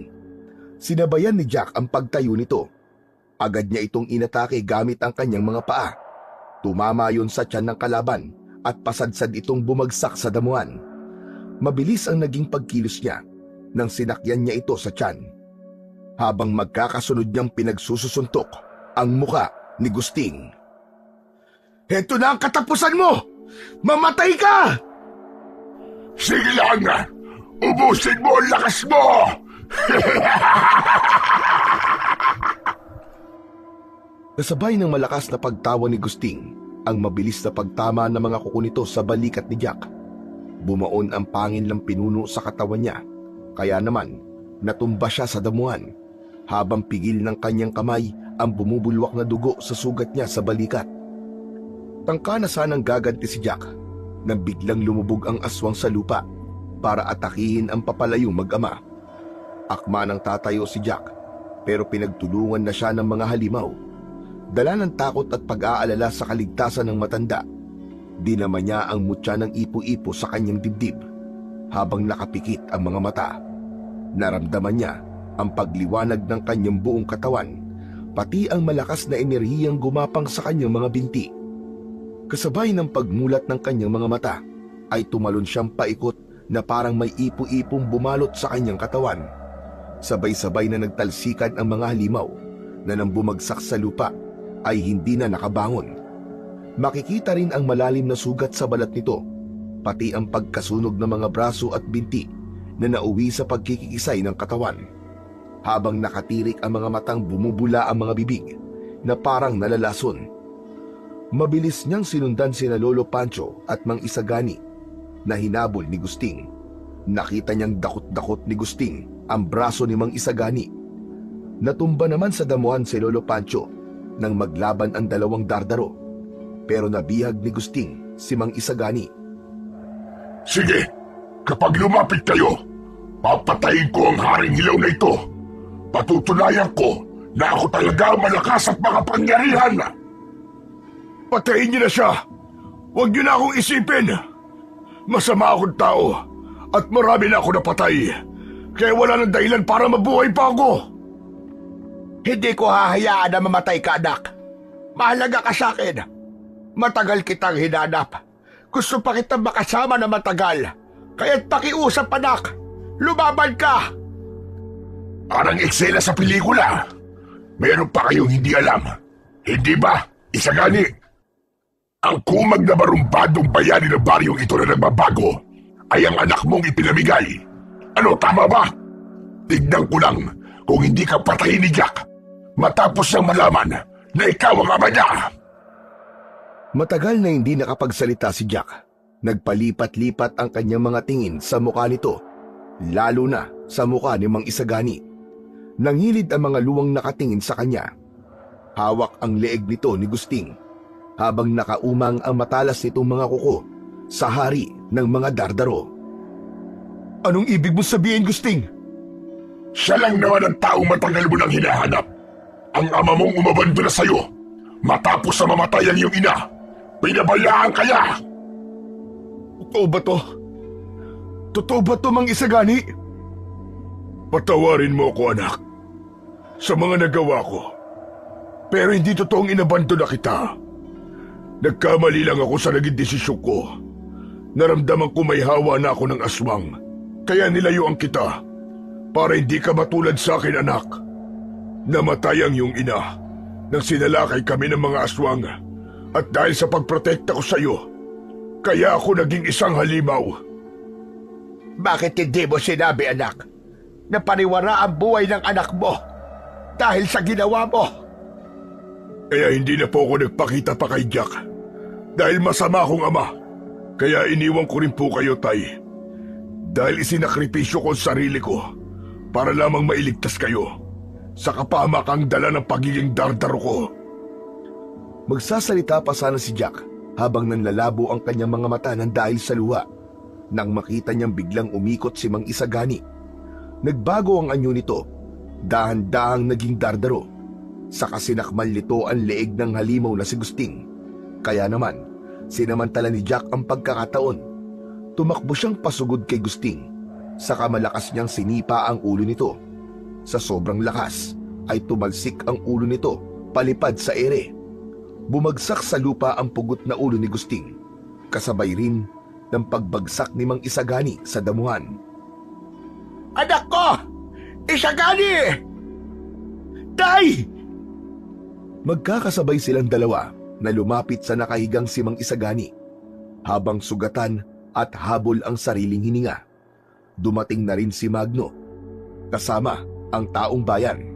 Sinabayan ni Jack ang pagtayo nito. Agad niya itong inatake gamit ang kanyang mga paa. Tumama yon sa tiyan ng kalaban at pasadsad itong bumagsak sa damuhan. Mabilis ang naging pagkilos niya nang sinakyan niya ito sa tiyan, habang magkakasunod niyang pinagsususuntok ang muka ni Gusting. Heto na ang katapusan mo! Mamatay ka! Sige lang! Ubusin mo ang lakas mo! Kasabay ng malakas na pagtawa ni Gusting ang mabilis na pagtama ng mga kuko nito sa balikat ni Jack. Bumaon ang pangin ng pinuno sa katawan niya, kaya naman natumba siya sa damuhan, habang pigil ng kanyang kamay ang bumubulwak na dugo sa sugat niya sa balikat. Tangka na sanang gaganti si Jack nang biglang lumubog ang aswang sa lupa para atakihin ang papalayong mag-ama. Akma ng tatayo si Jack, pero pinagtulungan na siya ng mga halimaw. Dala ng takot at pag-aalala sa kaligtasan ng matanda, dinama niya ang mutya ng ipo-ipo sa kanyang dibdib habang nakapikit ang mga mata. Naramdaman niya ang pagliwanag ng kanyang buong katawan, pati ang malakas na enerhiyang gumapang sa kanyang mga binti. Kasabay ng pagmulat ng kanyang mga mata, ay tumalon siyang paikot na parang may ipo-ipong bumalot sa kanyang katawan. Sabay-sabay na nagtalsikan ang mga halimaw na nang bumagsak sa lupa ay hindi na nakabangon. Makikita rin ang malalim na sugat sa balat nito, pati ang pagkasunog ng mga braso at binti na nauwi sa pagkikisay ng katawan. Habang nakatirik ang mga matang, bumubula ang mga bibig na parang nalalason. Mabilis niyang sinundan sina Lolo Pancho at Mang Isagani na hinabol ni Gusting. Nakita niyang dakot-dakot ni Gusting ang braso ni Mang Isagani. Natumba naman sa damuhan si Lolo Pancho nang maglaban ang dalawang dardaro, pero nabihag ni Gusting si Mang Isagani. Sige, kapag lumapit kayo, Papatayin ko ang haring hilaw na ito. Patutunayan ko na ako talaga ang malakas at makapangyarihan. Patayin niyo na siya! Huwag niyo na akong isipin! Masama akong tao at marami na ako napatay. Kaya wala nang dahilan para mabuhay pa ako. Hindi ko hahayaan na mamatay ka, anak. Mahalaga ka sa akin. Matagal kitang hinanap. Gusto pa kitang makasama na matagal. Kaya't pakiusap, anak. Lumaban ka! Parang eksena sa pelikula. Meron pa kayong hindi alam. Hindi ba, Isagani? Ang kumag na barumbadong bayani ng baryong ito na nagbabago ay ang anak mong ipinamigay. Ano, tama ba? Tignan ko lang kung hindi ka patayin ni Jack matapos niyang malaman na ikaw ang ama niya. Matagal na hindi nakapagsalita si Jack. Nagpalipat-lipat ang kanyang mga tingin sa mukha nito, lalo na sa mukha ni Mang Isagani. Nanghilid ang mga luwang nakatingin sa kanya. Hawak ang leeg nito ni Gusting, habang nakaumang ang matalas nitong mga kuko sa hari ng mga dardaro. Anong ibig mo sabihin, Gusting? Siya lang naman ang taong matagal mo nang hinahanap. Ang ama mong umabando na sa'yo matapos na mamatay ang iyong ina. Pinabayaan kaya! Totoo ba to? Totoo ba to, Mang Isagani? Patawarin mo ako, anak, sa mga nagawa ko. Pero hindi totoong inabando na kita. Nagkamali lang ako sa naging desisyon ko. Naramdaman ko may hawa na ako ng aswang. Kaya nilayuan kita para hindi ka matulad sa akin, anak. Namatay ang iyong ina nang sinalakay kami ng mga aswang. At dahil sa pagprotekta ko sa iyo, kaya ako naging isang halimaw. Bakit hindi mo sinabi, anak, na paniwara ang buhay ng anak mo dahil sa ginawa mo? Kaya hindi na po ako nagpakita pa kay Jack dahil masama akong ama. Kaya iniwan ko rin po kayo, Tay. Dahil isinakripisyo ko ang sarili ko para lamang mailigtas kayo sa kapamakang dala ng pagiging dardaro ko. Magsasalita pa sana si Jack habang nanlalabo ang kanyang mga mata ng dahil sa luha. Nang makita niyang biglang umikot si Mang Isagani, nagbago ang anyo nito, dahan-dahang naging dardaro. Saka sinakmal nito ang leeg ng halimaw na si Gusting. Kaya naman, sinamantala ni Jack ang pagkakataon. Tumakbo siyang pasugod kay Gusting, saka malakas niyang sinipa ang ulo nito. Sa sobrang lakas, ay tumalsik ang ulo nito palipad sa ere. Bumagsak sa lupa ang pugot na ulo ni Gusting, kasabay rin ng pagbagsak ni Mang Isagani sa damuhan. Anak ko! Isagani! Tay! Magkakasabay silang dalawa na lumapit sa nakahigang si Mang Isagani. Habang sugatan at habol ang sariling hininga, dumating na rin si Magno, kasama ang taong bayan,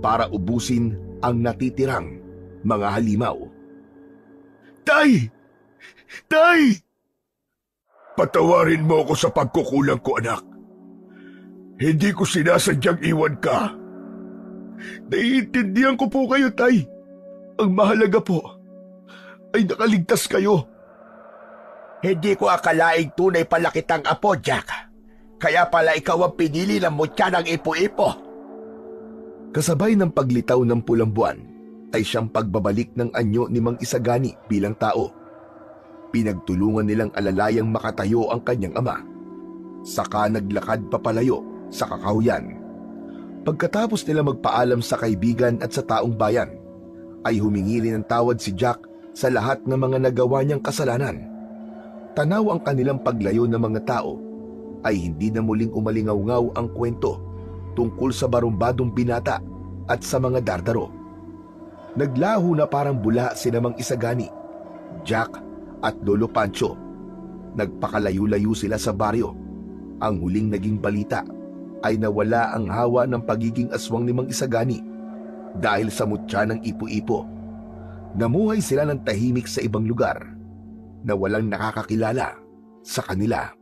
para ubusin ang natitirang mga halimaw. Tay! Tay! Patawarin mo ako sa pagkukulang ko, anak. Hindi ko sinasadyang iwan ka. Naiintindihan ko po kayo, Tay. Ang mahalaga po ay nakaligtas kayo. Hindi ko akalaing tunay pala kitang apo, Jack. Kaya pala ikaw ang pinili ng mutya ng ipo-ipo. Kasabay ng paglitaw ng pulang buwan, ay siyang pagbabalik ng anyo ni Mang Isagani bilang tao. Pinagtulungan nilang alalayang makatayo ang kanyang ama. Saka naglakad papalayo sa kakahuyan. Pagkatapos nila magpaalam sa kaibigan at sa taong bayan, ay humingi rin ng tawad si Jack sa lahat ng mga nagawa niyang kasalanan. Tanaw ang kanilang paglayo ng mga tao, ay hindi na muling umalingaw-ngaw ang kwento tungkol sa barumbadong binata at sa mga dardaro. Naglaho na parang bula sina Mang Isagani, Jack at Lolo Pancho. Nagpakalayo-layo sila sa baryo. Ang huling naging balita ay nawala ang hawa ng pagiging aswang ni Mang Isagani dahil sa mutya ng ipo-ipo. Namuhay sila ng tahimik sa ibang lugar na walang nakakakilala sa kanila.